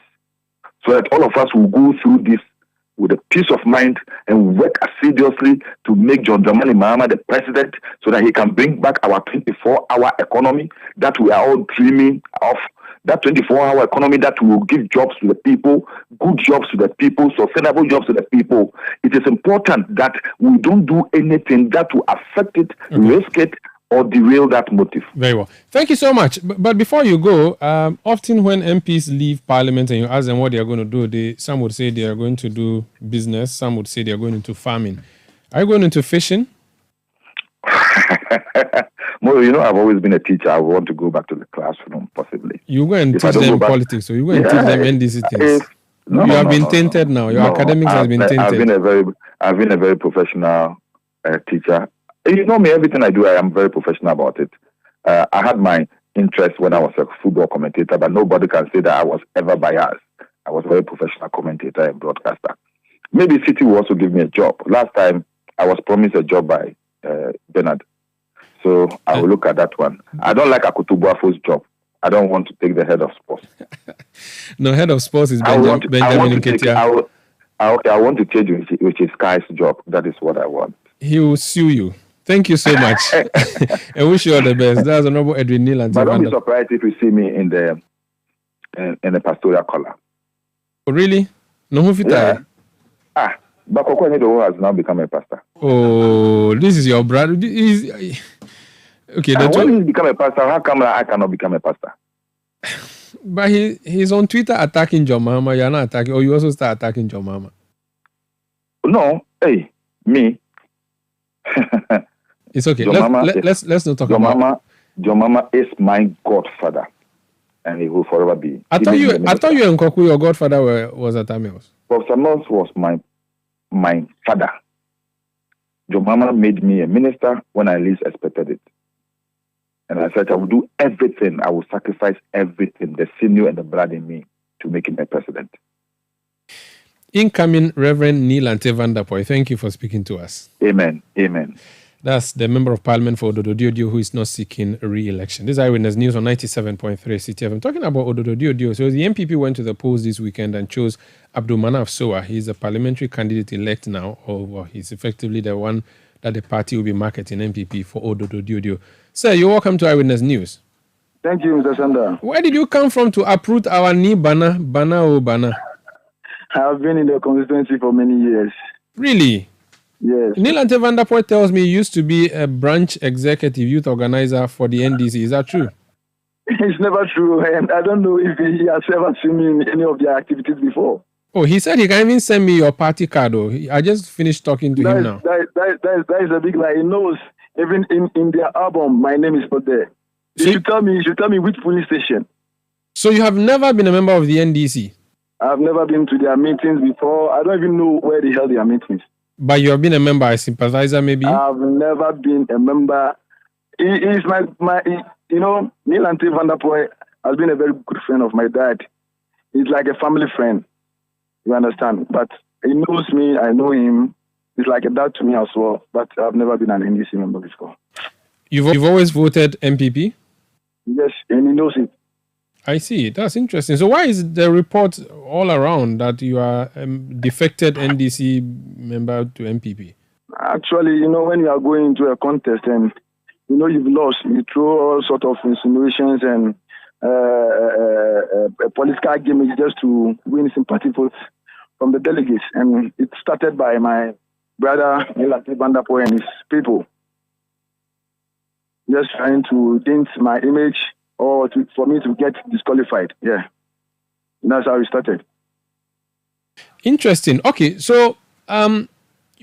so that all of us will go through this with a peace of mind and work assiduously to make John Dramani Mahama the president so that he can bring back our 24-hour economy that we are all dreaming of. That 24-hour economy that will give jobs to the people, good jobs to the people, sustainable jobs to the people. It is important that we don't do anything that will affect it, risk it, or derail that motive. Very well. Thank you so much. But before you go, often when MPs leave Parliament and you ask them what they are going to do, some would say they are going to do business, some would say they are going into farming. Are you going into fishing? Well, I've always been a teacher. I want to go back to the classroom, possibly. You go and teach them politics, so you go and teach them NDC things. You have been tainted now. Your academics has been tainted. I've been a very professional teacher. You know me, everything I do, I am very professional about it. I had my interest when I was a football commentator, but nobody can say that I was ever biased. I was a very professional commentator and broadcaster. Maybe Citi will also give me a job. Last time, I was promised a job by Bernard. So I will look at that one. I don't like Akutubuafo's job. I don't want to take the head of sports. No, head of sports is Benjamin Nketiah. I want to change which is Sky's job. That is what I want. He will sue you. Thank you so much. I wish you all the best. That's Honorable Edwin Neal. But don't be surprised if you see me in the pastoral color. Oh, really? No, who fit? Yeah. But Kokonido has now become a pastor. Oh, this is your brother. Okay. When he become a pastor, how come I cannot become a pastor? But he's on Twitter attacking your mama. You're not attacking, or you also start attacking your mama. No, hey, me. It's okay. Let's not talk about. Your mama is my godfather, and he will forever be. I thought you and Koku, your godfather, was at Amios. Professor Mills was my father. Your mama made me a minister when I least expected it. And I said, I will do everything. I will sacrifice everything, the sinew and the blood in me, to make him a president. Incoming Reverend Neil Ante van der Poy, thank you for speaking to us. Amen. Amen. That's the Member of Parliament for Ododo Diodio who is not seeking re-election. This is Eyewitness News on 97.3 Citi FM. Talking about Ododo Diodio, so the MPP went to the polls this weekend and chose Abdul Manaf Sowa. He's a parliamentary candidate-elect now, or he's effectively the one that the party will be marketing MPP for Ododo Diodio. Sir, you're welcome to Eyewitness News. Thank you, Mr. Sander. Where did you come from to uproot our knee Bana? I have been in the constituency for many years. Really? Yes. Neil Ante van der Poy tells me he used to be a branch executive youth organizer for the NDC. Is that true? It's never true, and I don't know if he has ever seen me in any of their activities before. Oh, he said he can even send me your party card. Oh, I just finished talking to him now. That is a big lie. He knows even in their album, my name is not there. You should tell me which police station. So you have never been a member of the NDC? I've never been to their meetings before. I don't even know where they held their meetings. But you have been a member, a sympathizer maybe? I've never been a member. He is Neil Ante van der Poy has been a very good friend of my dad. He's like a family friend. You understand? But he knows me, I know him. He's like a dad to me as well. But I've never been an NDC member before. You've always voted MPP? Yes, and he knows it. I see. That's interesting. So why is the report all around that you are a defected NDC member to MPP? Actually, when you are going into a contest and you've lost, you throw all sort of insinuations and a political gimmick just to win sympathy votes from the delegates. And it started by my brother Neil Ante van der Poy and his people. Just trying to dent my image or for me to get disqualified. Yeah. That's how it started. Interesting. Okay, so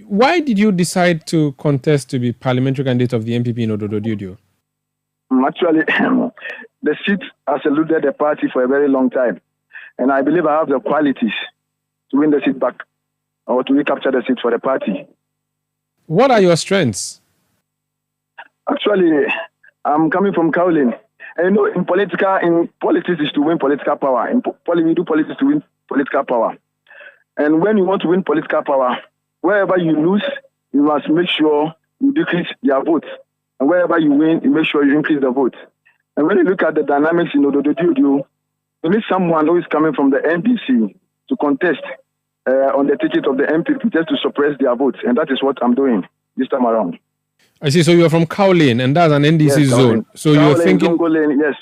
why did you decide to contest to be parliamentary candidate of the MPP in Ododo Diodio? Actually, the seat has eluded the party for a very long time. And I believe I have the qualities to win the seat back or to recapture the seat for the party. What are your strengths? Actually, I'm coming from Kaolin. And in politics is to win political power. We do politics to win political power. And when you want to win political power, wherever you lose, you must make sure you decrease their votes. And wherever you win, you make sure you increase the votes. And when you look at the dynamics in Ododo Diodio, you need someone who is coming from the NDC to contest on the ticket of the MPP just to suppress their votes. And that is what I'm doing this time around. I see. So you're from Kaolin, and that's an NDC zone. So Kaolin, you're thinking...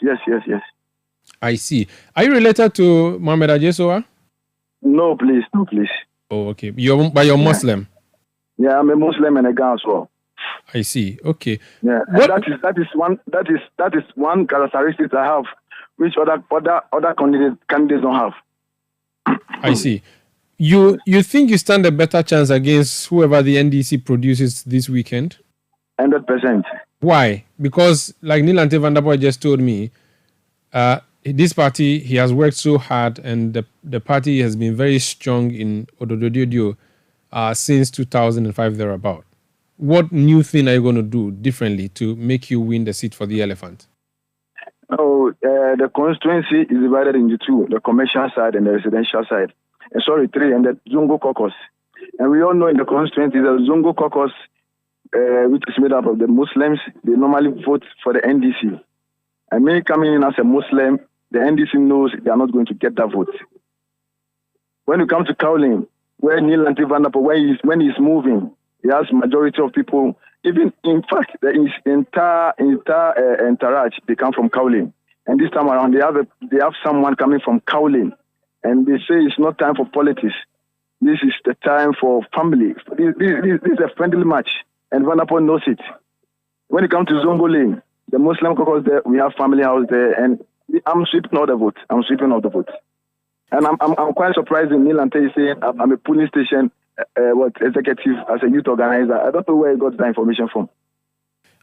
Yes. I see. Are you related to Mohammed Ajesowa? No, please. Oh, okay. You're Muslim? Yeah, I'm a Muslim and a Ghana as well. I see. Okay. Yeah, that is one characteristic I have, which other candidates don't have. I see. You think you stand a better chance against whoever the NDC produces this weekend? 100%. Why? Because, like Neil Ante van der Poy just told me, this party, he has worked so hard, and the party has been very strong in Ododo Diodio since 2005 thereabout. What new thing are you going to do differently to make you win the seat for the Elephant? The constituency is divided into two, the commercial side and the residential side. Three, and the Zongo caucus. And we all know in the constituency, the Zongo caucus, which is made up of the Muslims, they normally vote for the NDC. And me coming in as a Muslim, the NDC knows they are not going to get that vote. When you come to Cowling, where Neil Vandapo, when he's moving, he has majority of people. Even in fact, the entire entourage, they come from Cowling. And this time around, they have someone coming from Cowling, and they say it's not time for politics. This is the time for family. This is a friendly match, and Vandapo knows it. When it comes to Zongo Lane, the Muslim caucus there, we have family house there, and I'm sweeping all the vote. And I'm quite surprised in Neil Ante saying I'm a polling station executive as a youth organizer. I don't know where he got that information from.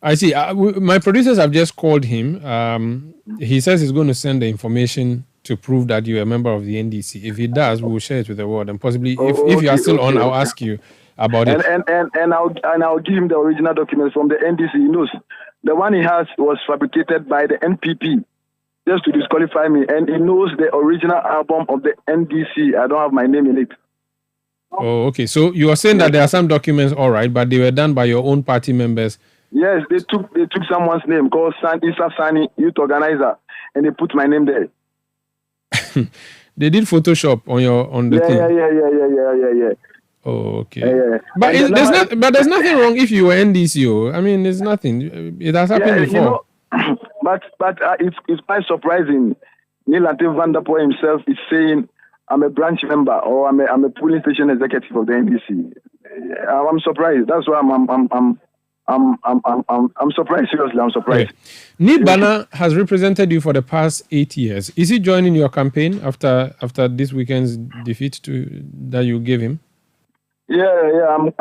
I see. My producers have just called him. He says he's going to send the information to prove that you're a member of the NDC. If he does, we will share it with the world, and possibly, if you are still on, I'll ask you about it. And I'll give him the original documents from the NDC. He knows the one he has was fabricated by the NPP just to disqualify me, and he knows the original album of the NDC. I don't have my name in it. Oh, okay. So you are saying that there are some documents, all right, but they were done by your own party members. Yes, they took someone's name called Isa Sani, youth organizer, and they put my name there. They did Photoshop on the thing. Yeah. Oh, okay. Yeah. But there's nothing wrong if you were NDCO. I mean, there's nothing. It has happened before. But it's quite surprising. Neil Ante Vandapo himself is saying, I'm a branch member or I'm a polling station executive of the NDC. I'm surprised. That's why I'm surprised. Seriously, I'm surprised. Okay. Neil Bana has represented you for the past 8 years. Is he joining your campaign after this weekend's defeat that you gave him? Yeah. I'm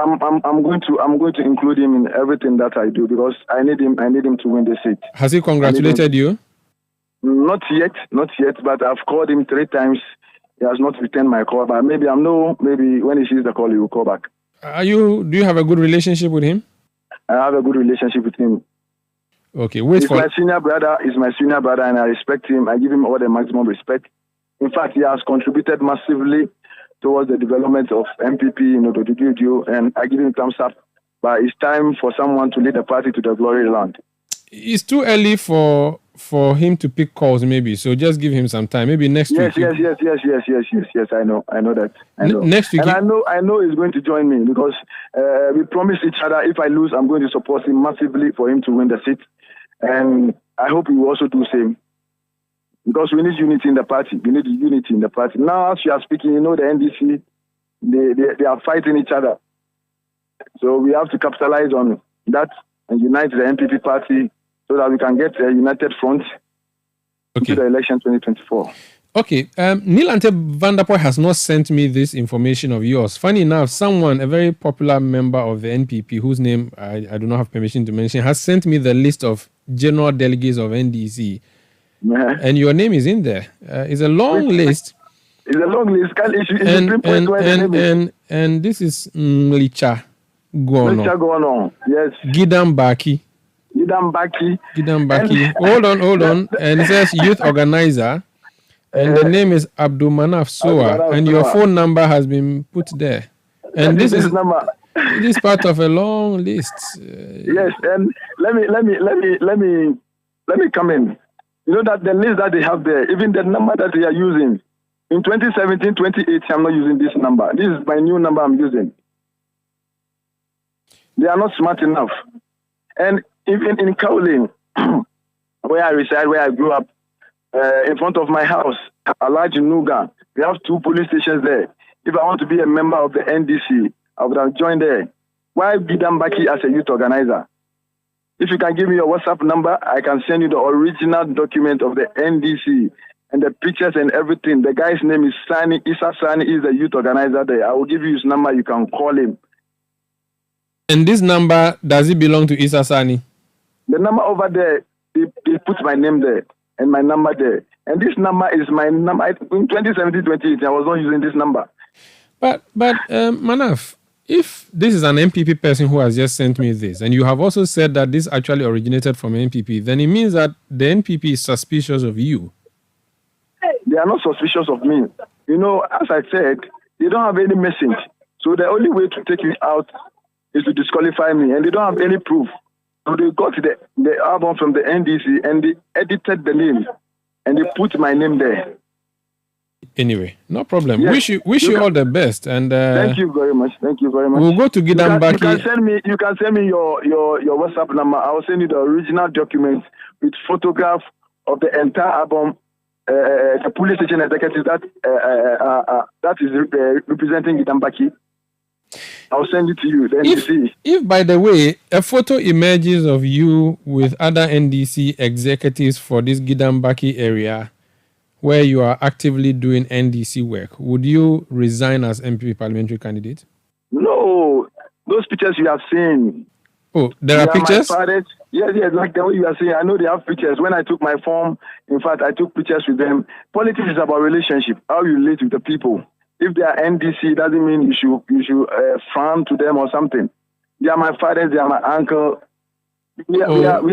going to include him in everything that I do because I need him to win the seat. Has he congratulated you? Not yet. But I've called him 3 times. He has not returned my call. But maybe when he sees the call, he will call back. Do you have a good relationship with him? I have a good relationship with him. Okay, He's my senior brother, and I respect him. I give him all the maximum respect. In fact, he has contributed massively towards the development of MPP, and I give him thumbs up. But it's time for someone to lead the party to the glory land. It's too early for him to pick calls, maybe. So just give him some time. Maybe next week. Yes. I know that. Next week. And I know he's going to join me because we promised each other. If I lose, I'm going to support him massively for him to win the seat. And I hope he will also do the same. Because we need unity in the party. Now, as you are speaking, the NDC, they are fighting each other. So we have to capitalize on that and unite the NPP party so that we can get a united front to the election 2024. Okay. Neil Ante Vandapo has not sent me this information of yours. Funny enough, a very popular member of the NPP, whose name I do not have permission to mention, has sent me the list of general delegates of NDC. Yeah. And your name is in there. It's a long list. It's a long list. And this is Mlicha Gono. Yes. Gidam Baki. Hold on. And it says youth organizer. And the name is Abdul Manaf Soa. And your phone number has been put there. And this is part of a long list. Yes, and let me come in. You know that the list that they have there, even the number that they are using, in 2017, 2018, I'm not using this number. This is my new number I'm using. They are not smart enough. And even in Cowling, where I reside, where I grew up, in front of my house, Alaji Nuga, we have 2 police stations there. If I want to be a member of the NDC, I would have joined there. Why Bidam Baki as a youth organizer? If you can give me your WhatsApp number, I can send you the original document of the NDC and the pictures and everything. The guy's name is Sani. Isa Sani is the youth organizer there. I will give you his number. You can call him. And this number, does it belong to Isa Sani? The number over there, they put my name there and my number there. And this number is my number. In 2017, 2018, I was not using this number. But Manaf, if this is an MPP person who has just sent me this, and you have also said that this actually originated from NPP, then it means that the NPP is suspicious of you. They are not suspicious of me. You know, as I said, they don't have any message. So the only way to take me out is to disqualify me, and they don't have any proof. So they got the album from the NDC and they edited the name and they put my name there. Anyway, no problem. Yes. Wish you all the best. And thank you very much. Thank you very much. We'll go to Gidambaki. You can send me your WhatsApp number. I'll send you the original documents with photograph of the entire album. The police station executive that is representing Gidambaki. I'll send it to you. The NDC. If, by the way, a photo emerges of you with other NDC executives for this Gidambaki area, where you are actively doing NDC work, would you resign as MPP parliamentary candidate? No, those pictures you have seen. Oh, there are pictures? Yes, like the way you are saying. I know they have pictures. When I took my form, in fact, I took pictures with them. Politics is about relationship, how you relate with the people. If they are NDC, doesn't mean you should frown to them or something. They are my fathers, they are my uncle. We have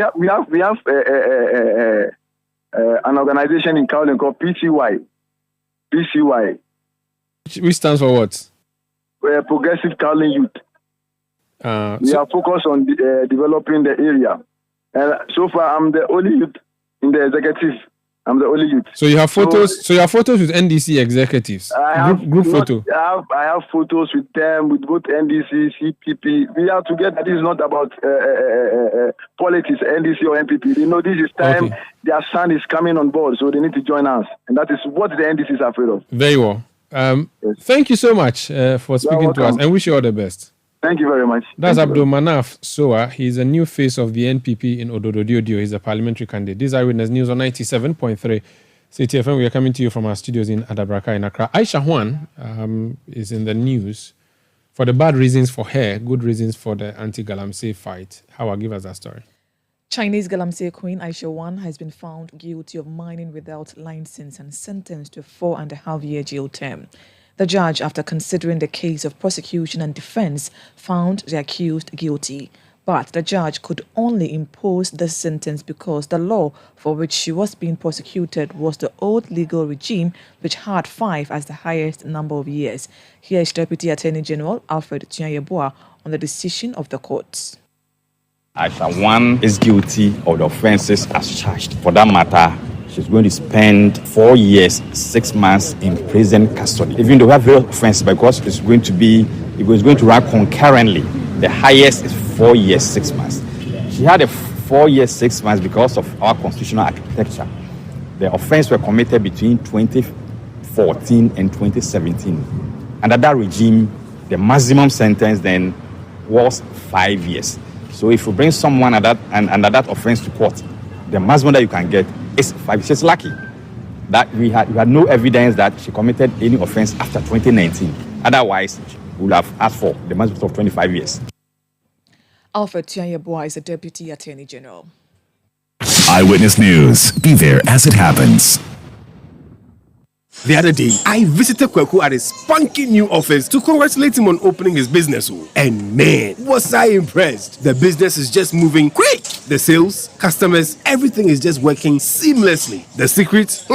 an organization in Kowloon called PCY. PCY. Which stands for what? Progressive Kowloon Youth. We are focused on developing the area. And so far, I'm the only youth in the executive. I'm the only youth. So you have photos. So you have photos with NDC executives. Group photo. I have photos with them, with both NDC, CPP. We are together. This is not about politics, NDC or MPP. They know this is time. Okay. Their son is coming on board, so they need to join us, and that is what the NDC is afraid of. Very well. Yes. Thank you so much for speaking to us, and wish you all the best. Thank you very much. That's Abdul Manaf Soa. He's a new face of the NPP in Ododo-Diodio. He's a parliamentary candidate. This is Eyewitness News on 97.3 Citi FM. We are coming to you from our studios in Adabraka in Accra. Aisha Huan is in the news for the bad reasons for her, good reasons for the anti-Galamsey fight. How give us that story? Chinese Galamsey queen Aisha Huan has been found guilty of mining without license and sentenced to a 4.5-year jail term. The judge, after considering the case of prosecution and defense, found the accused guilty. But the judge could only impose this sentence because the law for which she was being prosecuted was the old legal regime, which had 5 as the highest number of years. Here is Deputy Attorney General Alfred Tunyayeboah on the decision of the courts. Aisha Huan is guilty of the offences as charged. For that matter, she's going to spend 4 years, 6 months in prison custody. Even though we have real offense, because it was going to run concurrently. The highest is 4 years, 6 months. She had a 4 years, 6 months because of our constitutional architecture. The offense were committed between 2014 and 2017. Under that regime, the maximum sentence then was 5 years. So if you bring someone under that offense to court, the maximum that you can get is 5 years. She's lucky that we had no evidence that she committed any offense after 2019. Otherwise, we would have asked for the maximum of 25 years. Alfred Tunyayeboah is the Deputy Attorney General. Eyewitness News. Be there as it happens. The other day, I visited Kweku at his spunky new office to congratulate him on opening his business. And man, was I impressed. The business is just moving quick. The sales, customers, everything is just working seamlessly. The secret?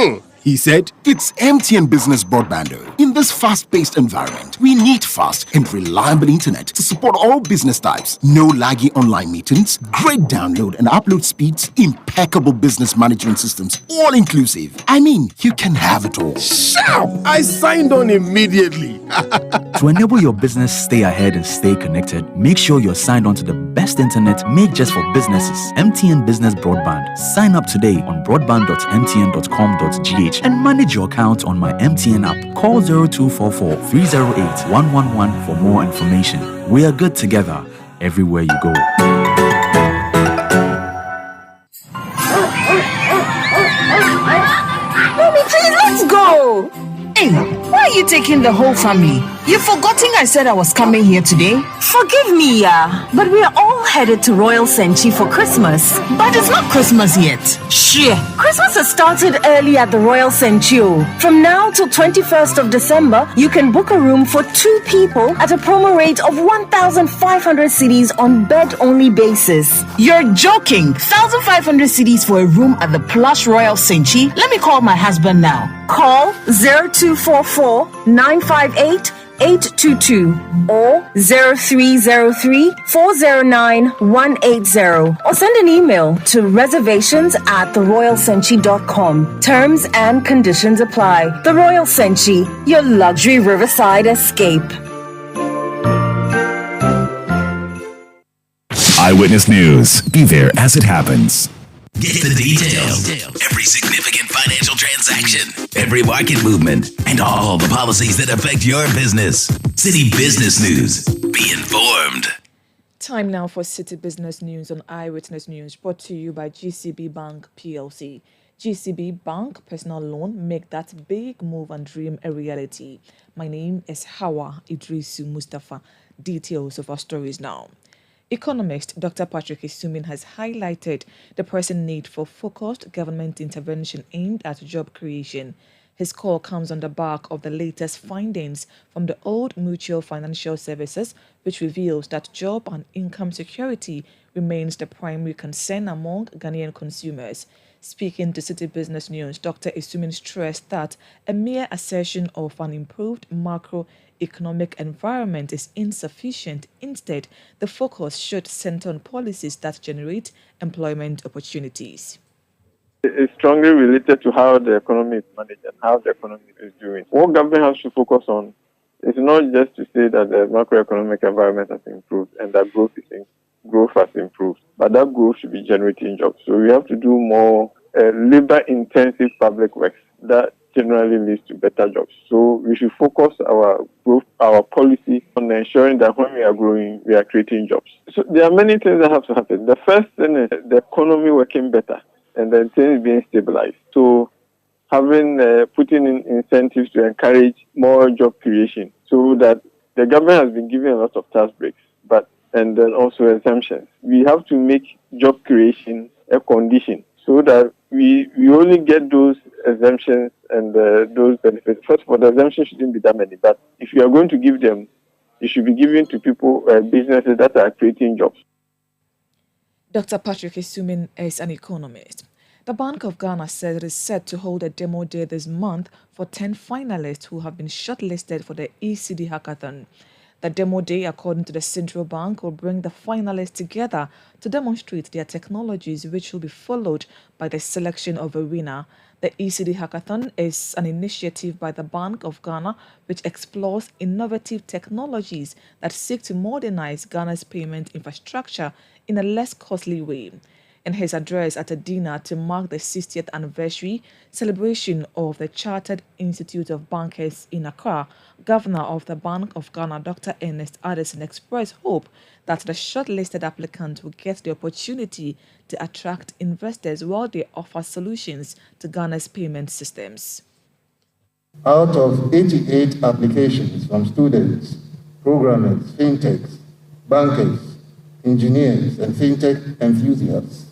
He said, it's MTN Business Broadband. In this fast-paced environment, we need fast and reliable internet to support all business types. No laggy online meetings, great download and upload speeds, impeccable business management systems, all inclusive. I mean, you can have it all. Sharp! I signed on immediately. To enable your business stay ahead and stay connected, make sure you're signed on to the best internet made just for businesses. MTN Business Broadband. Sign up today on broadband.mtn.com.gh and manage your account on my MTN app. Call 0244 308 111 for more information. We are good together everywhere you go. Mommy, please, let's go. Hey, why are you taking the whole family? You've forgotten I said I was coming here today? Forgive me, but we are all headed to Royal Senchi for Christmas. But it's not Christmas yet. Shit. Christmas has started early at the Royal Senchi. From now till 21st of December, you can book a room for 2 people at a promo rate of 1,500 cedis on bed-only basis. You're joking. 1,500 cedis for a room at the plush Royal Senchi? Let me call my husband now. Call 0244 958 822 or 0303 409 180 or send an email to reservations@theroyalsenchi.com. Terms and conditions apply. The Royal Senchi, your luxury riverside escape. Eyewitness News. Be there as it happens. Get the details. Every significant financial transaction, every market movement, and all the policies that affect your business. Citi Business News. Be informed. Time now for Citi Business News on Eyewitness News, brought to you by GCB Bank PLC. GCB Bank Personal Loan, make that big move and dream a reality. My name is Hawa Idrisu Mustafa. Details of our stories now. Economist Dr. Patrick Isumin has highlighted the pressing need for focused government intervention aimed at job creation. His call comes on the back of the latest findings from the Old Mutual Financial Services, which reveals that job and income security remains the primary concern among Ghanaian consumers. Speaking to Citi Business News, Dr. Isumin stressed that a mere assertion of an improved macroeconomic environment is insufficient. Instead, the focus should center on policies that generate employment opportunities. It's strongly related to how the economy is managed and how the economy is doing. What government has to focus on is not just to say that the macroeconomic environment has improved and that growth has improved, but that growth should be generating jobs. So we have to do more labor-intensive public works that generally leads to better jobs. So we should focus our growth, our policy on ensuring that when we are growing, we are creating jobs. So there are many things that have to happen. The first thing is the economy working better and then things being stabilized. So having putting in incentives to encourage more job creation, so that the government has been giving a lot of tax breaks, and then also exemptions. We have to make job creation a condition so that we only get those exemptions and those benefits. First of all, the exemptions shouldn't be that many, but if you are going to give them, you should be giving to people, businesses that are creating jobs. Dr. Patrick Isumin is an economist. The Bank of Ghana says it is set to hold a demo day this month for 10 finalists who have been shortlisted for the ECD Hackathon. The demo day, according to the Central Bank, will bring the finalists together to demonstrate their technologies, which will be followed by the selection of a winner. The ECD Hackathon is an initiative by the Bank of Ghana which explores innovative technologies that seek to modernize Ghana's payment infrastructure in a less costly way. In his address at a dinner to mark the 60th anniversary celebration of the Chartered Institute of Bankers in Accra, Governor of the Bank of Ghana, Dr. Ernest Addison, expressed hope that the shortlisted applicants will get the opportunity to attract investors while they offer solutions to Ghana's payment systems. Out of 88 applications from students, programmers, fintechs, bankers, engineers, and fintech enthusiasts,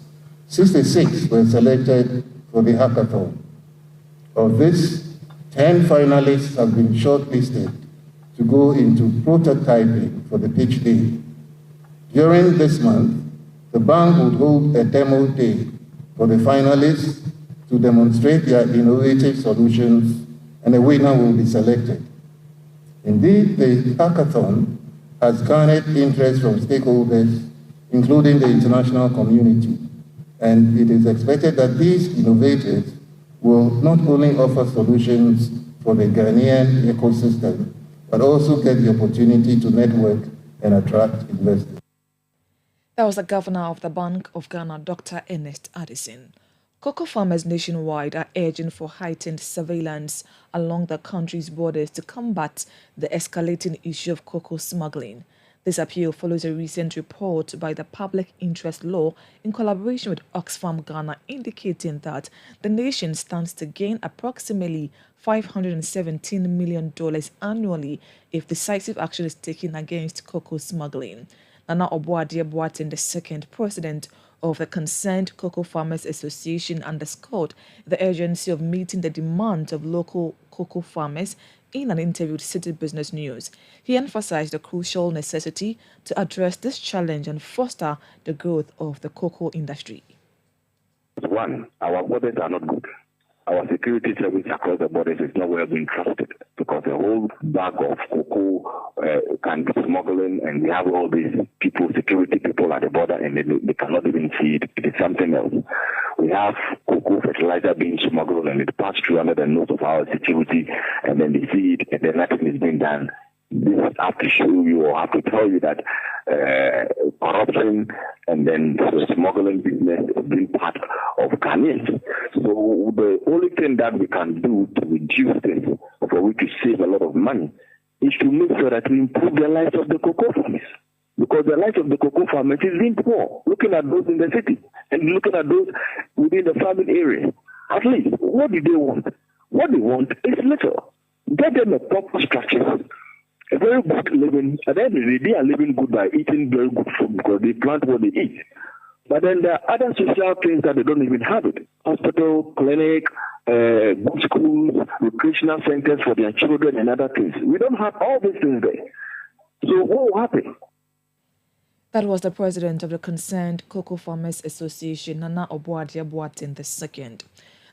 66 were selected for the hackathon. Of this, 10 finalists have been shortlisted to go into prototyping for the pitch day. During this month, the bank would hold a demo day for the finalists to demonstrate their innovative solutions, and a winner will be selected. Indeed, the hackathon has garnered interest from stakeholders, including the international community, and it is expected that these innovators will not only offer solutions for the Ghanaian ecosystem, but also get the opportunity to network and attract investors. That was the Governor of the Bank of Ghana, Dr. Ernest Addison. Cocoa farmers nationwide are urging for heightened surveillance along the country's borders to combat the escalating issue of cocoa smuggling. This appeal follows a recent report by the Public Interest Law in collaboration with Oxfam Ghana indicating that the nation stands to gain approximately $517 million annually if decisive action is taken against cocoa smuggling. Nana Obuade Boateng, the second president of the Concerned Cocoa Farmers Association, underscored the urgency of meeting the demands of local cocoa farmers in an interview with Citi Business News. He emphasized the crucial necessity to address this challenge and foster the growth of the cocoa industry. One, our borders are not good. Our security service across the borders is not well being trusted because a whole bag of cocoa can be smuggling, and we have all these people, security people at the border, and they cannot even see it. It is something else. We have cocoa fertilizer being smuggled, and it passes through under the nose of our security, and then they see it, and then nothing is being done. This have to show you or have to tell you that corruption and then the smuggling business is being part of Ghanaians. So the only thing that we can do to reduce this, for we to save a lot of money, is to make sure that we improve the lives of the cocoa farmers. Because the life of the cocoa farmers is being poor. Looking at those in the city and looking at those within the farming area. At least, what do they want? What they want is little. Get them a proper structure. A very good living. At the end of the day, they are living good by eating very good food because they plant what they eat. But then there are other social things that they don't even have it. Hospital, clinic, good schools, recreational centers for their children and other things. We don't have all these things there. So what will happen? That was the president of the Concerned Cocoa Farmers Association, Nana Obuade Boateng II.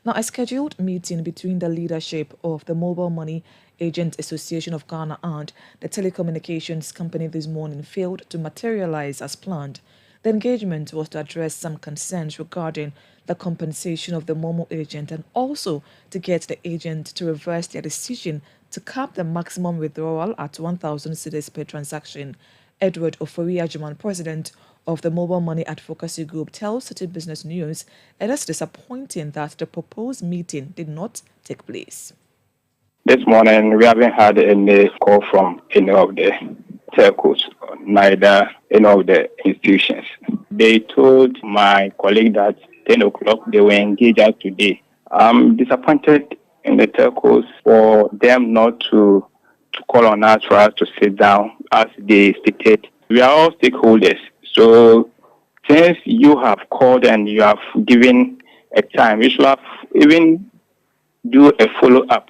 Now, a scheduled meeting between the leadership of the Mobile Money Agent Association of Ghana and the telecommunications company this morning failed to materialize as planned. The engagement was to address some concerns regarding the compensation of the Momo agent and also to get the agent to reverse their decision to cap the maximum withdrawal at 1,000 cedis per transaction. Edward Ofori-Agyemang, president of the Mobile Money Advocacy Group, tells Citi Business News it is disappointing that the proposed meeting did not take place. This morning, we haven't had any call from any of the telcos, neither any of the institutions. They told my colleague that 10 o'clock they were engaged out today. I'm disappointed in the telcos for them not to call on us for us to sit down as they stated. We are all stakeholders. So since you have called and you have given a time, you should have even do a follow-up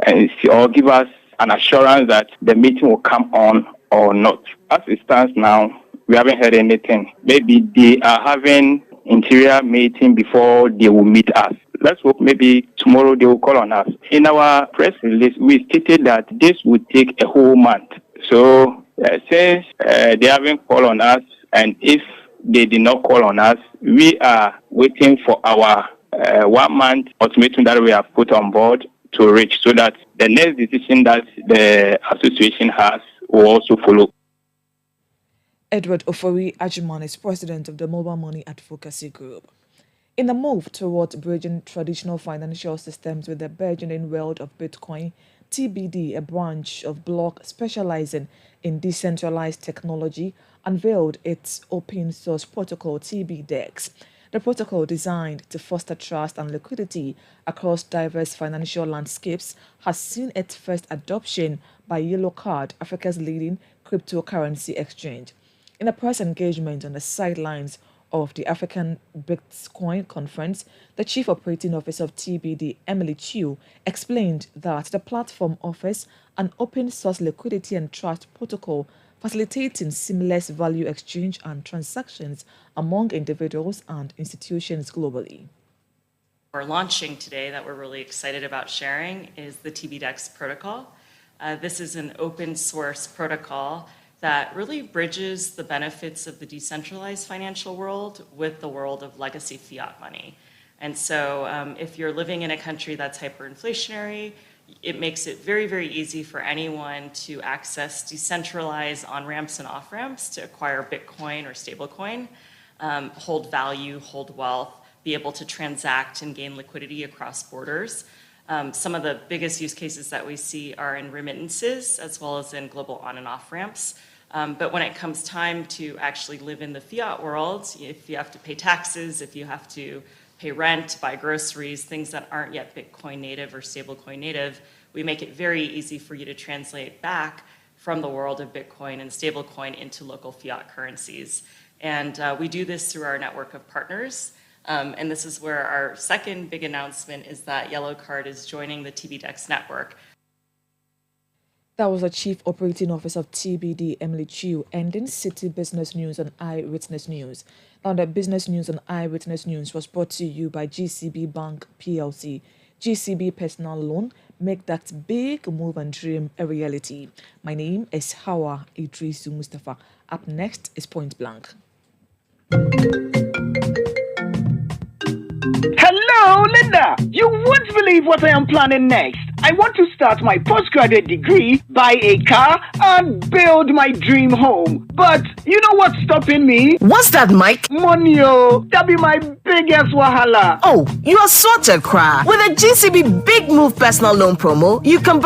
and or give us an assurance that the meeting will come on or not. As it stands now, we haven't heard anything. Maybe they are having interior meeting before they will meet us. Let's hope maybe tomorrow they will call on us. In our press release, we stated that this would take a whole month. So since they haven't called on us, and if they did not call on us, we are waiting for our 1 month ultimatum that we have put on board to reach, so that the next decision that the association has will also follow. Edward Ofori-Agyemang is president of the Mobile Money Advocacy Group. In a move towards bridging traditional financial systems with the burgeoning world of Bitcoin, TBD, a branch of Block specializing in decentralized technology, unveiled its open source protocol TBDEX. The protocol, designed to foster trust and liquidity across diverse financial landscapes, has seen its first adoption by Yellow Card, Africa's leading cryptocurrency exchange. In a press engagement on the sidelines of the African Bitcoin conference, the Chief Operating Officer of TBD, Emily Chew, explained that the platform offers an open-source liquidity and trust protocol facilitating seamless value exchange and transactions among individuals and institutions globally. We're launching today that we're really excited about sharing is the TBDEX protocol. This is an open source protocol that really bridges the benefits of the decentralized financial world with the world of legacy fiat money. And so if you're living in a country that's hyperinflationary, it makes it very, very easy for anyone to access decentralized on-ramps and off-ramps to acquire Bitcoin or stablecoin, hold value, hold wealth, be able to transact and gain liquidity across borders. Some of the biggest use cases that we see are in remittances as well as in global on and off ramps. But when it comes time to actually live in the fiat world, if you have to pay taxes, if you have to pay rent, buy groceries, things that aren't yet Bitcoin native or stablecoin native, we make it very easy for you to translate back from the world of Bitcoin and stablecoin into local fiat currencies. And we do this through our network of partners. And this is where our second big announcement is that Yellow Card is joining the TBDEX network. That was the Chief Operating Officer of TBD, Emily Chiu, ending Citi Business News and Eyewitness News. Now, the Business News and Eyewitness News was brought to you by GCB Bank PLC. GCB Personal Loan, make that big move and dream a reality. My name is Hawa Idrisu Mustafa. Up next is Point Blank. Hello, Linda. You won't believe what I am planning next. I want to start my postgraduate degree, buy a car, and build my dream home. But you know what's stopping me? What's that, Mike? Money, oh. That'll be my biggest wahala. Oh, you are sorted, Cry. With a GCB Big Move personal loan promo, you can borrow